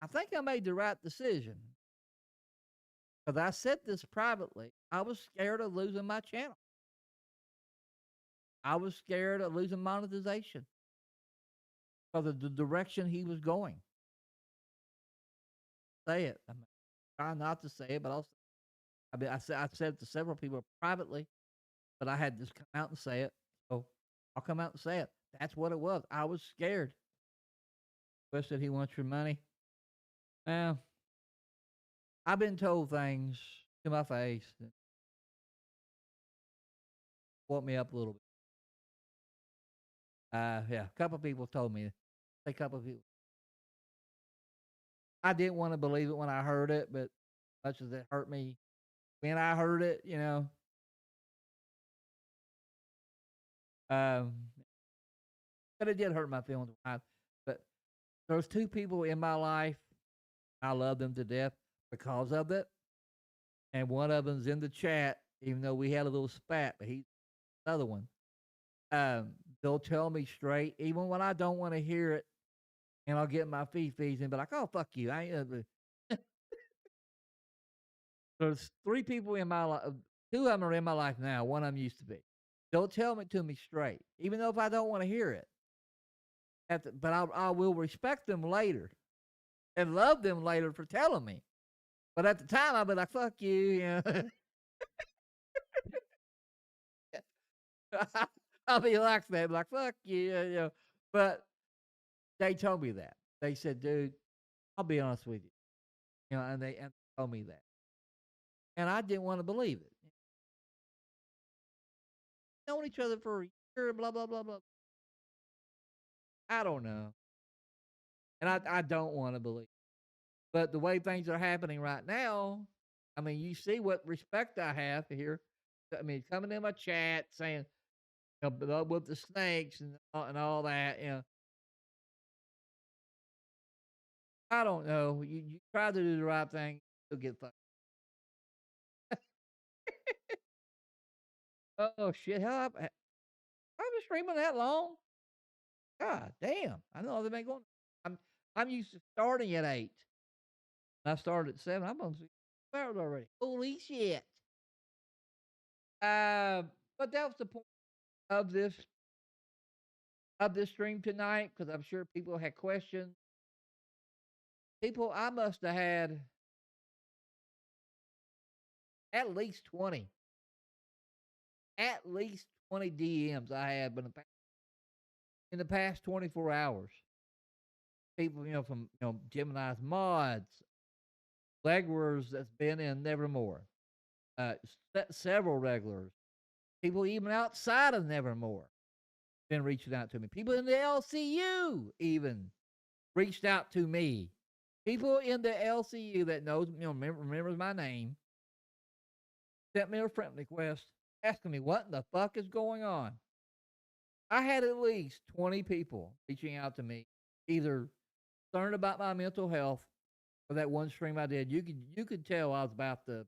C: I think I made the right decision. Because I said this privately. I was scared of losing my channel. I was scared of losing monetization because of the direction he was going. Say it. I'm trying not to say it, but I said it to several people privately, but I had to just come out and say it. So I'll come out and say it. That's what it was. I was scared. Wes said he wants your money. Well, I've been told things to my face that woke me up a little bit. Yeah, a couple of people told me. A couple of people. I didn't want to believe it when I heard it, but much as it hurt me when I heard it, um, but it did hurt my feelings. But there's two people in my life. I love them to death because of it. And one of them's in the chat, even though we had a little spat, but he's another one. They'll tell me straight, even when I don't want to hear it, and I'll get my fees and be like, "Oh, fuck you." There's three people in my life. Two of them are in my life now. One of them used to be. They'll tell it to me straight, even though if I don't want to hear it. But I will respect them later and love them later for telling me. But at the time, I'll be like, "Fuck you." I'll be like that, like, "Fuck you." But they told me that. They said, "Dude, I'll be honest with you," and they told me that, and I didn't want to believe it. Known each other for a year, blah blah blah blah. I don't know, and I don't want to believe. But the way things are happening right now, I mean, you see what respect I have here. I mean, coming in my chat saying, with the snakes and all that. I don't know. You try to do the right thing, you'll get fucked. Oh shit! Hell, I've been streaming that long. God damn! I know they've been going. I'm used to starting at 8. I started at 7. I'm on 6 hours already. Holy shit! But that was the point of this stream tonight because I'm sure people had questions. People, I must have had at least 20. At least 20 DMs I had in the past 24 hours. People, from Gemini's mods, regulars that's been in Nevermore, several regulars, people even outside of Nevermore been reaching out to me. People in the LCU even reached out to me. People in the LCU that knows, remembers my name, sent me a friend request asking me what in the fuck is going on. I had at least 20 people reaching out to me, either concerned about my mental health or that one stream I did. You could tell I was about to.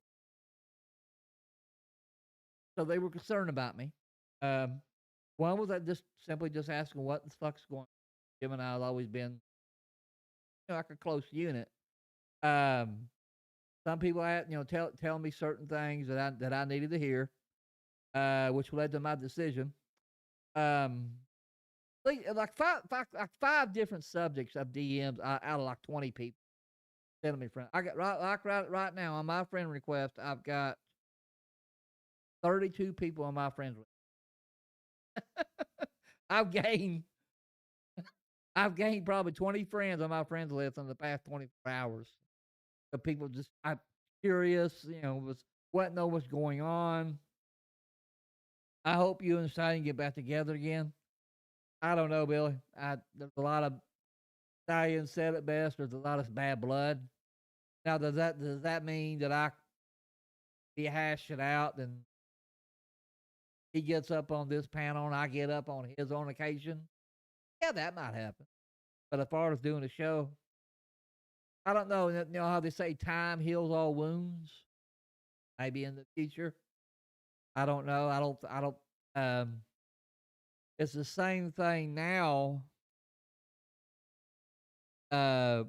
C: So they were concerned about me. One was just simply asking what the fuck's going on. Jim and I have always been, like a close unit. Some people had, tell me certain things that I needed to hear, which led to my decision. Like five different subjects of DMs out of like 20 people sending me friend. I got right now on my friend request. I've got 32 people on my friends list. I've gained I've gained probably 20 friends on my friends list in the past 24 hours. The people just I'm curious, was what know what's going on. I hope you and Stallion get back together again. I don't know, Billy. There's a lot of Stallion said it best. There's a lot of bad blood. Now, does that mean that he hashed it out and he gets up on this panel and I get up on his on occasion? Yeah, that might happen. But as far as doing a show, I don't know. You know how they say time heals all wounds? Maybe in the future. I don't know. Um, it's the same thing now. Uh,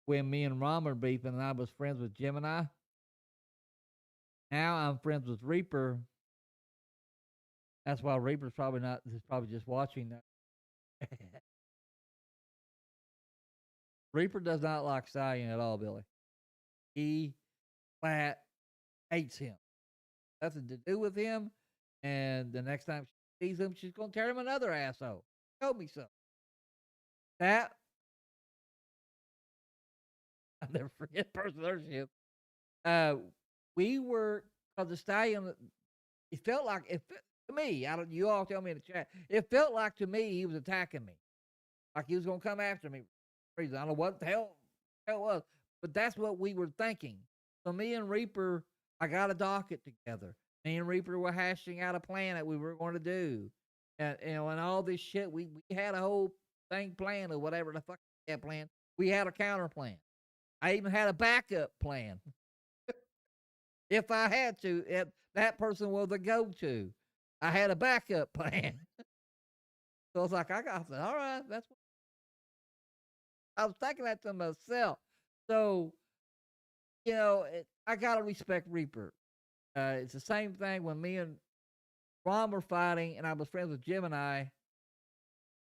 C: when me and Rom were beefing and I was friends with Gemini. Now I'm friends with Reaper. That's why Reaper's probably not, he's probably just watching that. Reaper does not like Stallion at all, Billy. He flat hates him. Nothing to do with him. And the next time she sees him, she's going to tear him another asshole. Show me something. That, I'll never forget personal. We were, because the Stallion, it felt like, to me, you all tell me in the chat, it felt like to me he was attacking me. Like he was going to come after me. I don't know what the hell it was, but that's what we were thinking. So me and Reaper, I got a docket together. Me and Reaper were hashing out a plan that we were going to do. And all this shit, we had a whole thing planned or whatever the fuck that plan. We had a counter plan. I even had a backup plan. If I had to, if that person was the go-to. I had a backup plan. So I was like, all right, that's what I was thinking that to myself. So, I got to respect Reaper. It's the same thing when me and Ron were fighting and I was friends with Gemini.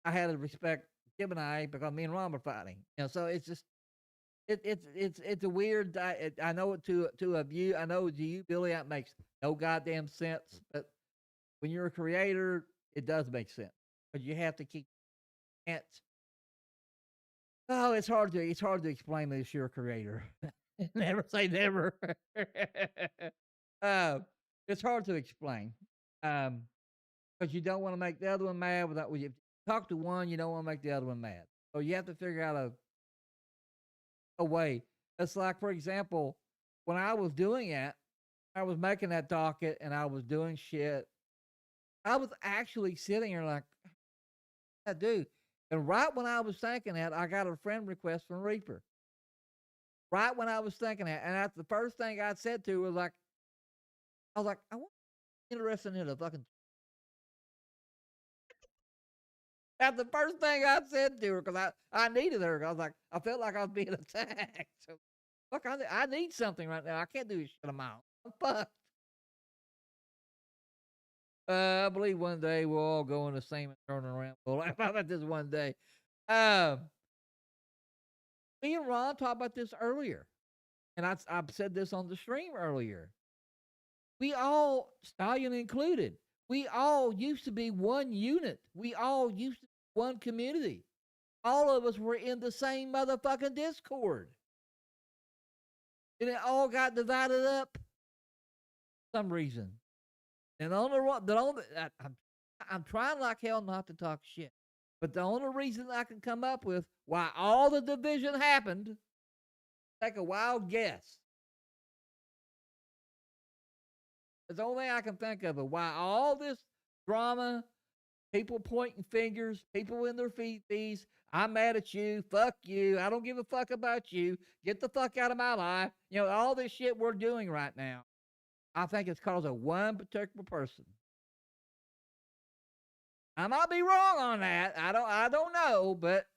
C: I had to respect Gemini because me and Ron were fighting. So it's just, it's a weird, I know it to a view. I know to you, Billy, that makes no goddamn sense. But when you're a creator, it does make sense. But you have to can't. Oh, it's hard to explain this. You're a creator. Never say never. uh, it's hard to explain. Because you don't want to make the other one mad without when you talk to one, you don't want to make the other one mad. So you have to figure out a way. It's like, for example, when I was doing it, I was making that docket and I was doing shit. I was actually sitting here like, I do. And right when I was thinking that, I got a friend request from Reaper. Right when I was thinking that, and that's the first thing I said to her was like, I want interested in the fucking. That's the first thing I said to her because I needed her. I was like, I felt like I was being attacked. So, fuck, I need something right now. I can't do this shit on my own. I'm fucked. I believe one day we'll all go in the same and turn around. We'll laugh about this one day. Me and Ron talked about this earlier. And I said this on the stream earlier. We all, Stallion included, we all used to be one unit. We all used to be one community. All of us were in the same motherfucking Discord. And it all got divided up for some reason. And I'm trying like hell not to talk shit. But the only reason I can come up with why all the division happened, take a wild guess. It's the only thing I can think of why all this drama, people pointing fingers, people in their feces. I'm mad at you. Fuck you. I don't give a fuck about you. Get the fuck out of my life. All this shit we're doing right now. I think it's because of one particular person. I might be wrong on that. I don't know, but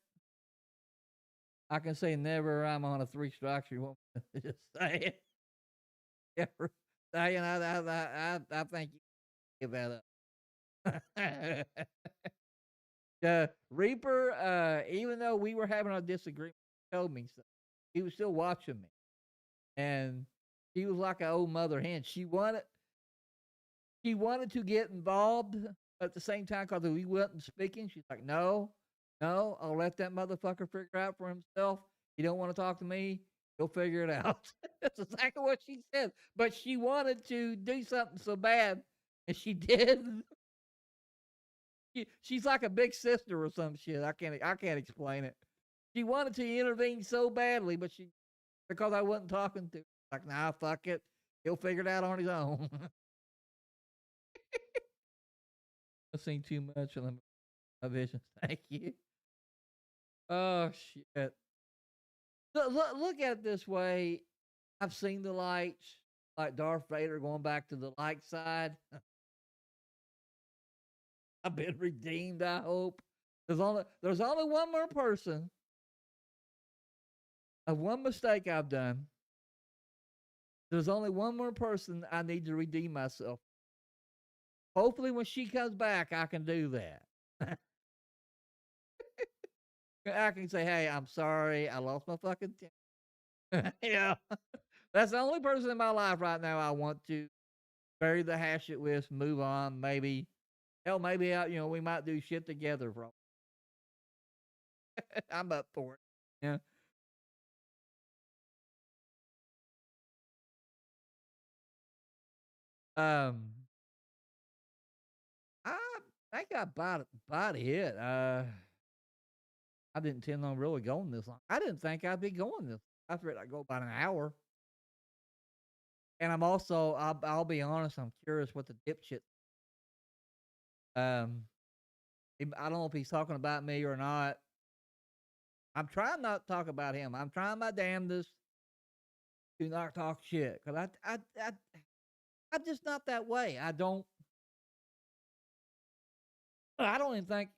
C: I can say never. I'm on a 3 strikes. You won't just say it. Ever saying I think you give that up. Reaper, even though we were having a disagreement, told me so. he was still watching me, and she was like an old mother hen. She wanted to get involved at the same time because we wasn't speaking. She's like, no, no, I'll let that motherfucker figure it out for himself. You don't want to talk to me, he'll figure it out. That's exactly what she said. But she wanted to do something so bad, and she did. She's like a big sister or some shit. I can't explain it. She wanted to intervene so badly, but because I wasn't talking to her, like, nah, fuck it. He'll figure it out on his own. I've seen too much of my visions. Thank you. Oh shit. Look at it this way. I've seen the lights, like Darth Vader going back to the light side. I've been redeemed, I hope. There's only one more person of one mistake I've done. There's only one more person I need to redeem myself. Hopefully when she comes back, I can do that. I can say, hey, I'm sorry. I lost my fucking yeah. That's the only person in my life right now I want to bury the hatchet with, move on, maybe. Hell, maybe we might do shit together, bro. I'm up for it. Yeah. Um, I think I about it. I didn't intend on really going this long. I didn't think I'd be going this. I thought I'd go about an hour. And I'm also, I'll be honest, I'm curious what the dipshit. Um, I don't know if he's talking about me or not. I'm trying not to talk about him. I'm trying my damnedest to not talk shit because I'm just not that way. I don't even think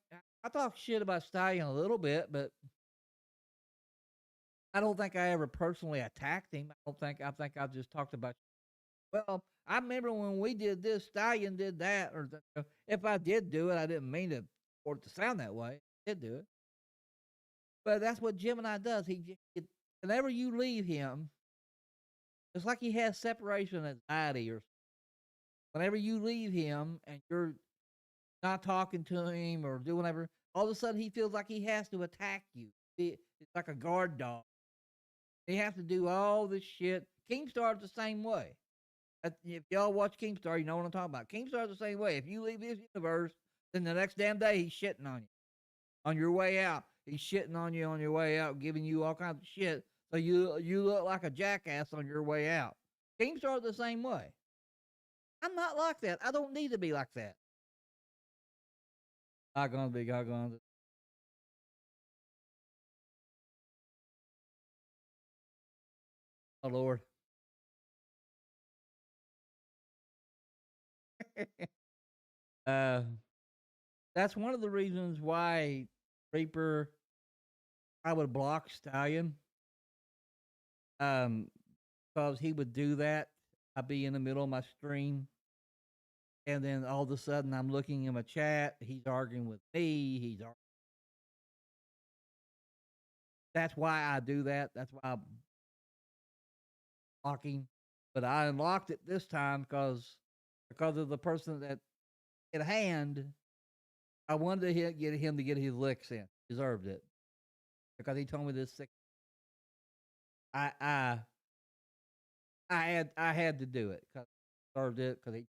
C: I talk shit about Stallion a little bit, but I don't think I ever personally attacked him. I think I've just talked about. Well, I remember when we did this, Stallion did that, or if I did do it, I didn't mean to for it to sound that way. I did do it, but that's what Gemini does. Whenever you leave him, it's like he has separation anxiety, or whenever you leave him and you're not talking to him or doing whatever, all of a sudden he feels like he has to attack you. It's like a guard dog. He has to do all this shit. Keemstar's the same way. If y'all watch Keemstar, you know what I'm talking about. Keemstar's the same way. If you leave his universe, then the next damn day he's shitting on you. On your way out, he's shitting on you on your way out, giving you all kinds of shit. So you look like a jackass on your way out. Keemstar's the same way. I'm not like that. I don't need to be like that. Not gonna be. Not gonna. Oh Lord. uh, that's one of the reasons why Reaper I would block Stallion. Um, because he would do that. I'd be in the middle of my stream, and then all of a sudden I'm looking in my chat. He's arguing with me. That's why I do that. That's why I'm blocking. But I unlocked it this time because of the person that at hand. I wanted to get him to get his licks in. Deserved it because he told me this. I I I had to do it because deserved it because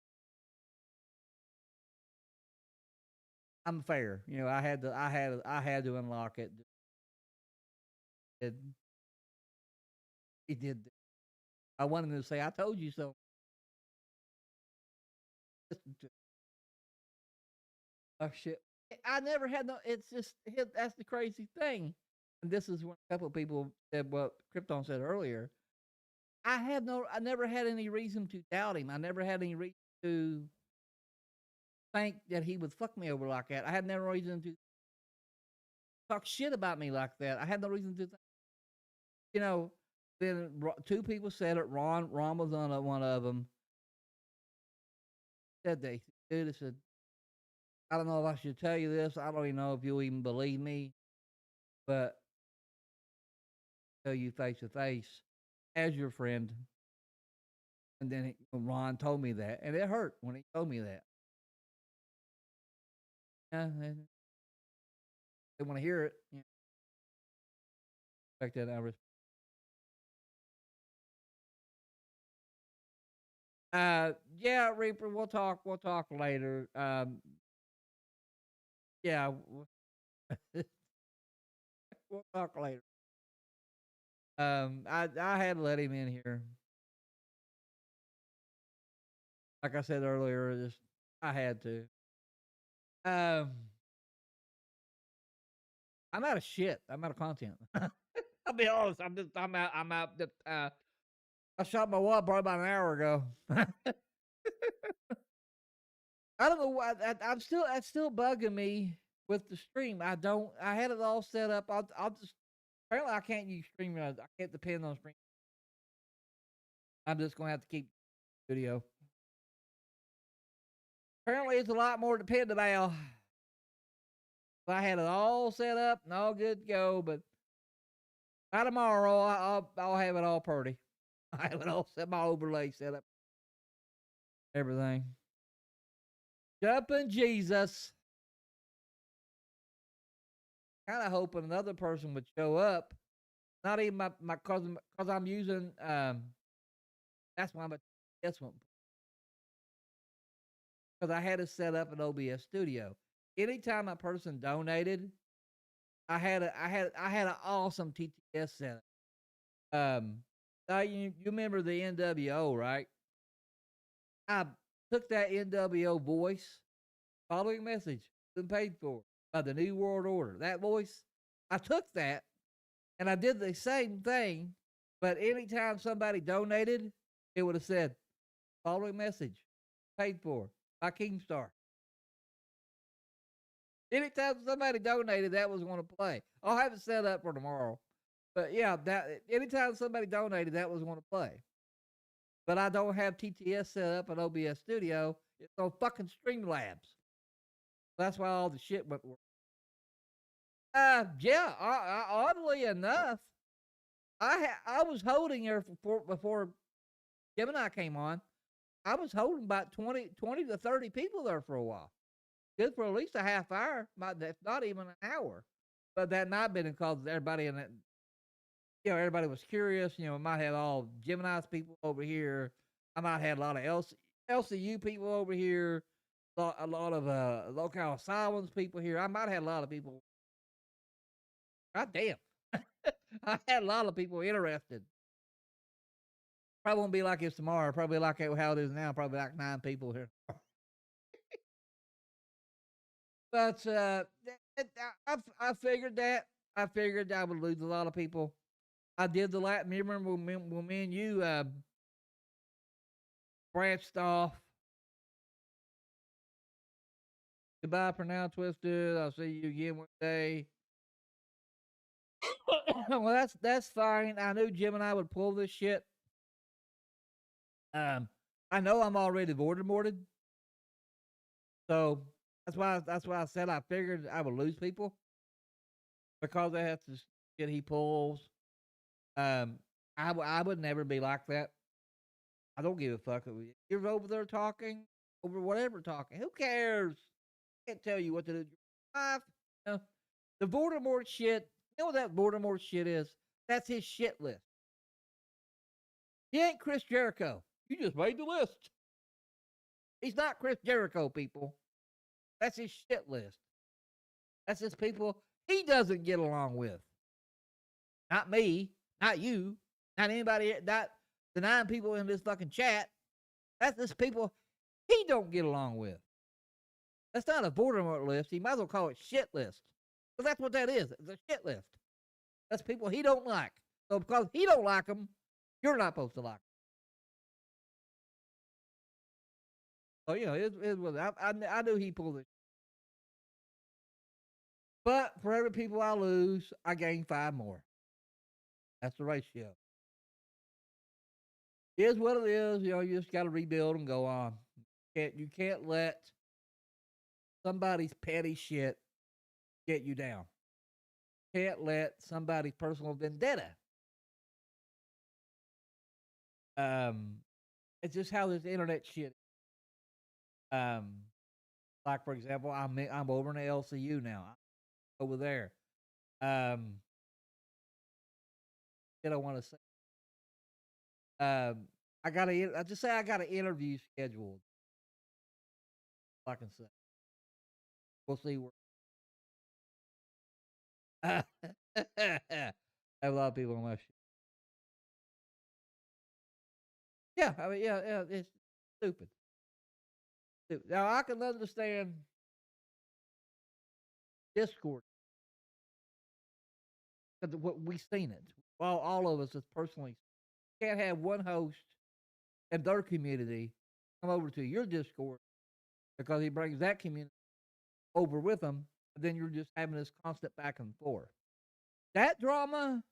C: I'm fair. I had to unlock it. And he did. I wanted him to say, "I told you so." Oh shit! I never had no. It's just that's the crazy thing, and this is what a couple of people said. What Krypton said earlier. I never had any reason to doubt him. I never had any reason to think that he would fuck me over like that. I had no reason to talk shit about me like that. I had no reason to, you know. Then two people said it. Ron was on one of them. Said they, dude, I said, I don't know if I should tell you this. I don't even know if you'll even believe me, but tell you face to face as your friend. And then Ron told me that, and it hurt when he told me that. Yeah, they want to hear it. Yeah. Respect that. I respect. Yeah, Reaper. We'll talk. We'll talk later. Yeah, we'll talk later. I had to let him in here. Like I said earlier, just I had to. Um, I'm out of shit. I'm out of content. I'll be honest. I'm out. I'm out. I shot my wad probably about an hour ago. I don't know why. I'm still. That's still bugging me with the stream. I don't. I had it all set up. I'll just. Apparently, I can't use stream. I can't depend on stream. I'm just gonna have to keep video. Apparently, it's a lot more dependable. I had it all set up and all good to go, but by tomorrow, I'll have it all pretty. I have it all set. My overlay set up. Everything. Jumping Jesus. Kind of hoping another person would show up. Not even my cousin, because I'm using that's why I'm a this one. Because I had to set up an OBS studio. Anytime a person donated, I had an awesome TTS setup. You remember the NWO, right? I took that NWO voice, following message, been paid for by the New World Order. That voice, I took that and I did the same thing, but anytime somebody donated, it would have said, following message, paid for by Keemstar. Anytime somebody donated, that was going to play. I'll have it set up for tomorrow. But yeah, that anytime somebody donated, that was going to play. But I don't have TTS set up at OBS Studio. It's on fucking Streamlabs. That's why all the shit went wrong. Yeah. Oddly enough, I was holding her before Gemini came on. I was holding about 20 to 30 people there for a while. Good for at least a half hour, if not even an hour. But that might have been because everybody in it, everybody was curious. We might have all Gemini's people over here. I might have a lot of LCU people over here. A lot of local asylums people here. I might have a lot of people. God damn. I had a lot of people interested. Probably won't be like this tomorrow. Probably like how it is now. Probably like 9 people here. But I figured that. I figured I would lose a lot of people. I did the last. Remember when me and you branched off. Goodbye for now, Twisted. I'll see you again one day. Well, that's fine. I knew Jim and I would pull this shit. I know I'm already Voldemorted, so that's why I said I figured I would lose people because that's the shit he pulls. I would never be like that. I don't give a fuck. You're over there talking over whatever talking. Who cares? I can't tell you what to do. The Voldemort shit. You know what that Voldemort shit is? That's his shit list. He ain't Chris Jericho. You just made the list. He's not Chris Jericho, people. That's his shit list. That's his people he doesn't get along with. Not me, not you, not anybody, not the 9 people in this fucking chat. That's his people he don't get along with. That's not a Voldemort list. He might as well call it shit list. Because that's what that is. It's a shit list. That's people he don't like. So because he don't like them, you're not supposed to like them. So, it was. I knew he pulled it. But for every people I lose, I gain 5 more. That's the ratio. It is what it is. You just got to rebuild and go on. You can't let somebody's petty shit get you down. Can't let somebody's personal vendetta Um, it's just how this internet shit. Um, like for example, I'm over in the LCU now. I'm over there. What I want to say. Um, I just say I got an interview scheduled. I can say we'll see where. I have a lot of people on my shit. Yeah, I mean, yeah, it's stupid. Now I can understand Discord because what we've seen it. Well, all of us has personally can't have one host in their community come over to your Discord because he brings that community over with him, and then you're just having this constant back and forth. That drama,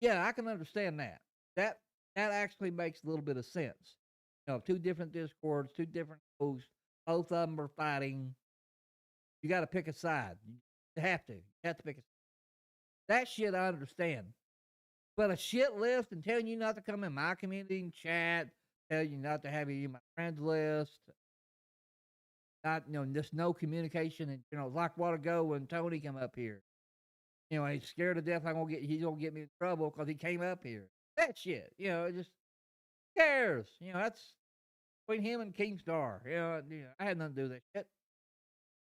C: yeah, I can understand that. That that actually makes a little bit of sense. You know, two different Discords, two different hosts, both of them are fighting. You got to pick a side. You have to. You have to pick a. That shit I understand. But a shit list and telling you not to come in my community and chat, tell you not to have you in my friends list, not just no communication, and like a while ago when Tony came up here. He's scared to death he's gonna get me in trouble because he came up here. That shit, it just cares. That's between him and Keemstar. I had nothing to do with that shit.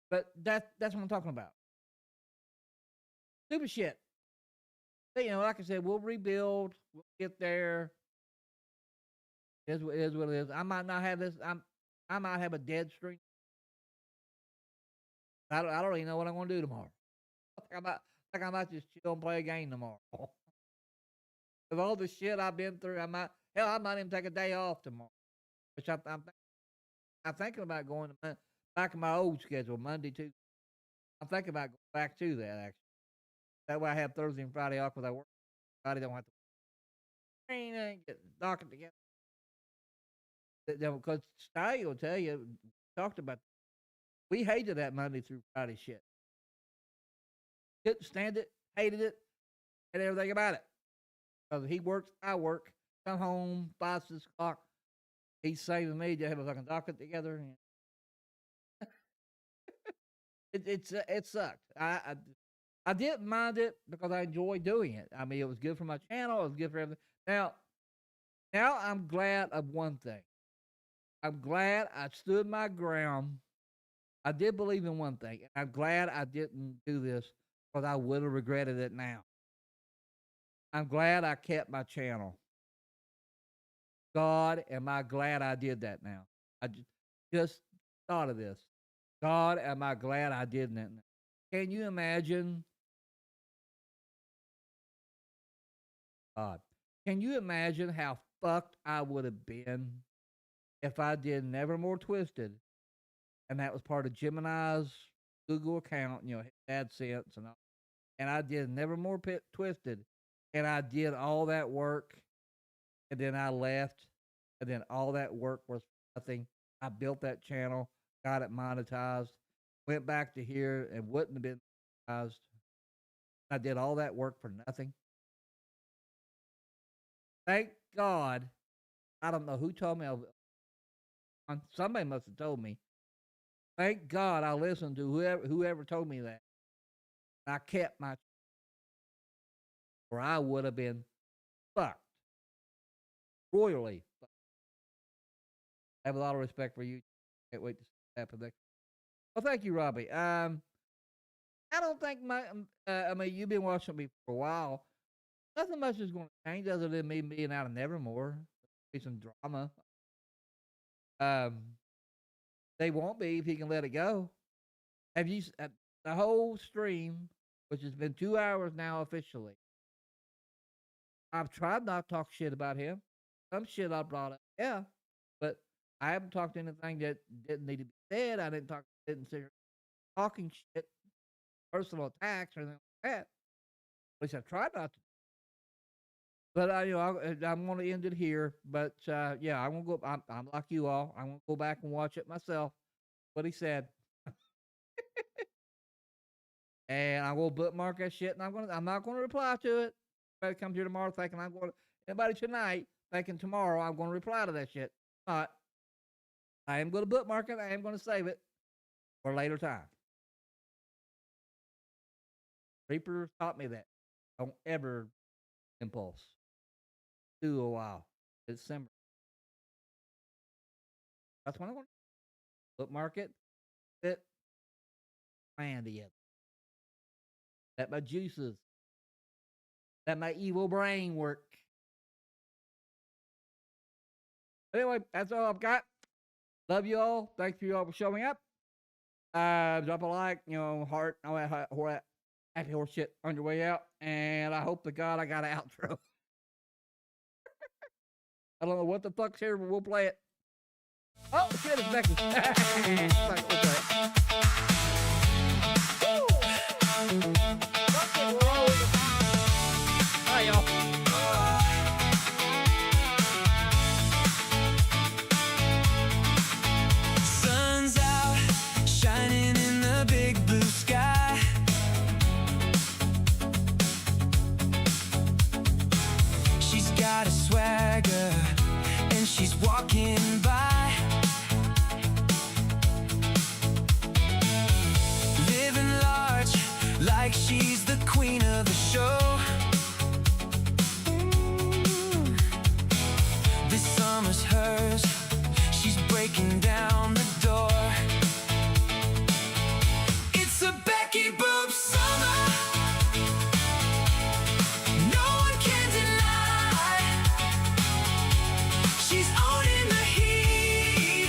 C: But that's what I'm talking about. Stupid shit. But, like I said, we'll rebuild. We'll get there. It is what it is. I might not have this. I might have a dead streak. I don't even know what I'm gonna do tomorrow. I might just chill and play a game tomorrow. With all the shit I've been through, I might even take a day off tomorrow. Which I'm thinking about going to back in my old schedule, Monday, Tuesday. I'm thinking about going back to that actually. That way I have Thursday and Friday off because I work. Friday don't have to train and get Docket together. Because Sty will tell you, talked about. We hated that Monday through Friday shit. Couldn't stand it, hated it, and everything about it. Because he works, I work. Come home 5, 6 o'clock. He's saving me to have a fucking Docket together. It sucked. I didn't mind it because I enjoyed doing it. I mean, it was good for my channel. It was good for everything. Now I'm glad of one thing. I'm glad I stood my ground. I did believe in one thing. I'm glad I didn't do this because I would have regretted it now. I'm glad I kept my channel. God, am I glad I did that now? I just thought of this. God, am I glad I did that now? Can you imagine? God, can you imagine how fucked I would have been if I did Nevermore Twisted and that was part of Gemini's Google account, AdSense and all. And I did Nevermore Twisted, and I did all that work, and then I left, and then all that work was nothing. I built that channel, got it monetized, went back to here, and wouldn't have been monetized. I did all that work for nothing. Thank God. I don't know who told me. Somebody must have told me. Thank God I listened to whoever told me that. I kept my, or I would have been fucked. Royally fucked. I have a lot of respect for you. Can't wait to see what happens next. Well, thank you, Robbie. I don't think I mean, you've been watching me for a while. Nothing much is going to change other than me being out of Nevermore. Be some drama. Um, they won't be if he can let it go. Have you the whole stream, which has been 2 hours now officially? I've tried not to talk shit about him. Some shit I brought up, yeah, but I haven't talked anything that didn't need to be said. I didn't say talking shit, personal attacks or anything like that. At least I've tried not to. But I'm going to end it here. But yeah, I'm gonna go. I'm like you all. I'm gonna go back and watch it myself. What he said, and I'm gonna bookmark that shit. And I'm not gonna reply to it. Anybody comes here tomorrow thinking I'm going to. Anybody tonight thinking tomorrow I'm going to reply to that shit. Not. I am going to bookmark it. I am going to save it for a later time. Reaper taught me that. Don't ever impulse. Do a while. It's December. That's when I want to bookmark it. Plan together. Let my juices. Let my evil brain work. Anyway, that's all I've got. Love you all. Thanks for you all for showing up. Drop a like, heart, all that happy horse shit on your way out. And I hope to God I got an outro. I don't know what the fuck's here, but we'll play it. Oh, shit, it's Becky. Hi, y'all.
E: Sun's out, shining in the big blue sky. She's got a swagger, and she's walking by. Living large, like she's the queen of the show. This summer's hers, she's breaking down the door. It's a Becky Boop summer. No one can deny. She's owning the heat.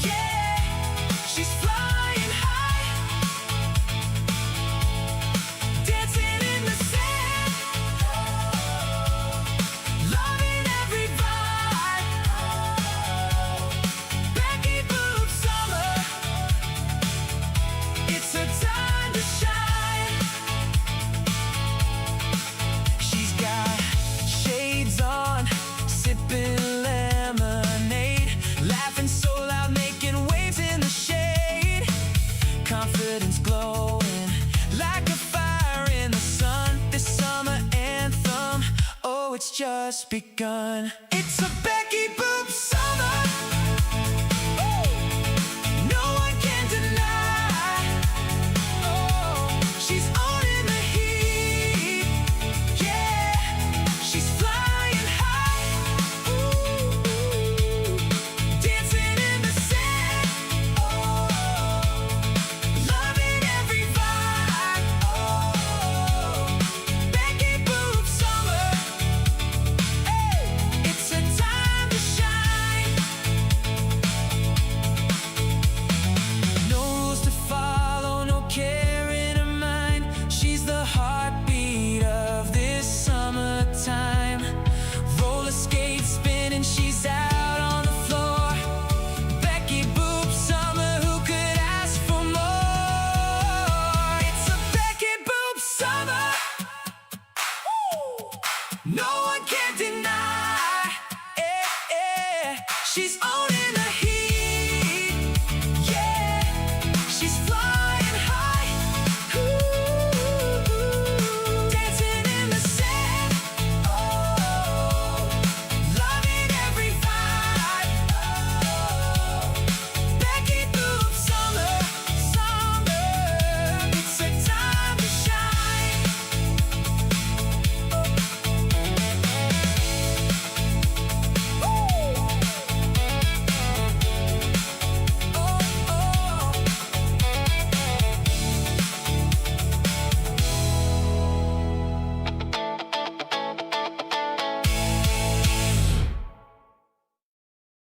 E: Yeah, she's flying high, dancing in the sand, loving every vibe. Becky Boop summer. It's her time to shine. She's got shades on, sipping lemonade, laughing so loud, making waves in the shade. Confidence glowing like a fire in the sun. This summer anthem, oh, it's just begun. It's a Becky Boop summer. Woo! No one can deny. Oh, she's owning the heat. Yeah, she's flying high. Ooh, dancing in the sand. Oh, loving every vibe. Oh, Becky Boop summer. Hey, it's a time to shine. No rules to follow, no care in her mind. She's the heartbeat of this summertime. Roller skates spinning, she's out on the floor. Becky Boop summer, who could ask for more? It's a Becky Boop summer. Woo! No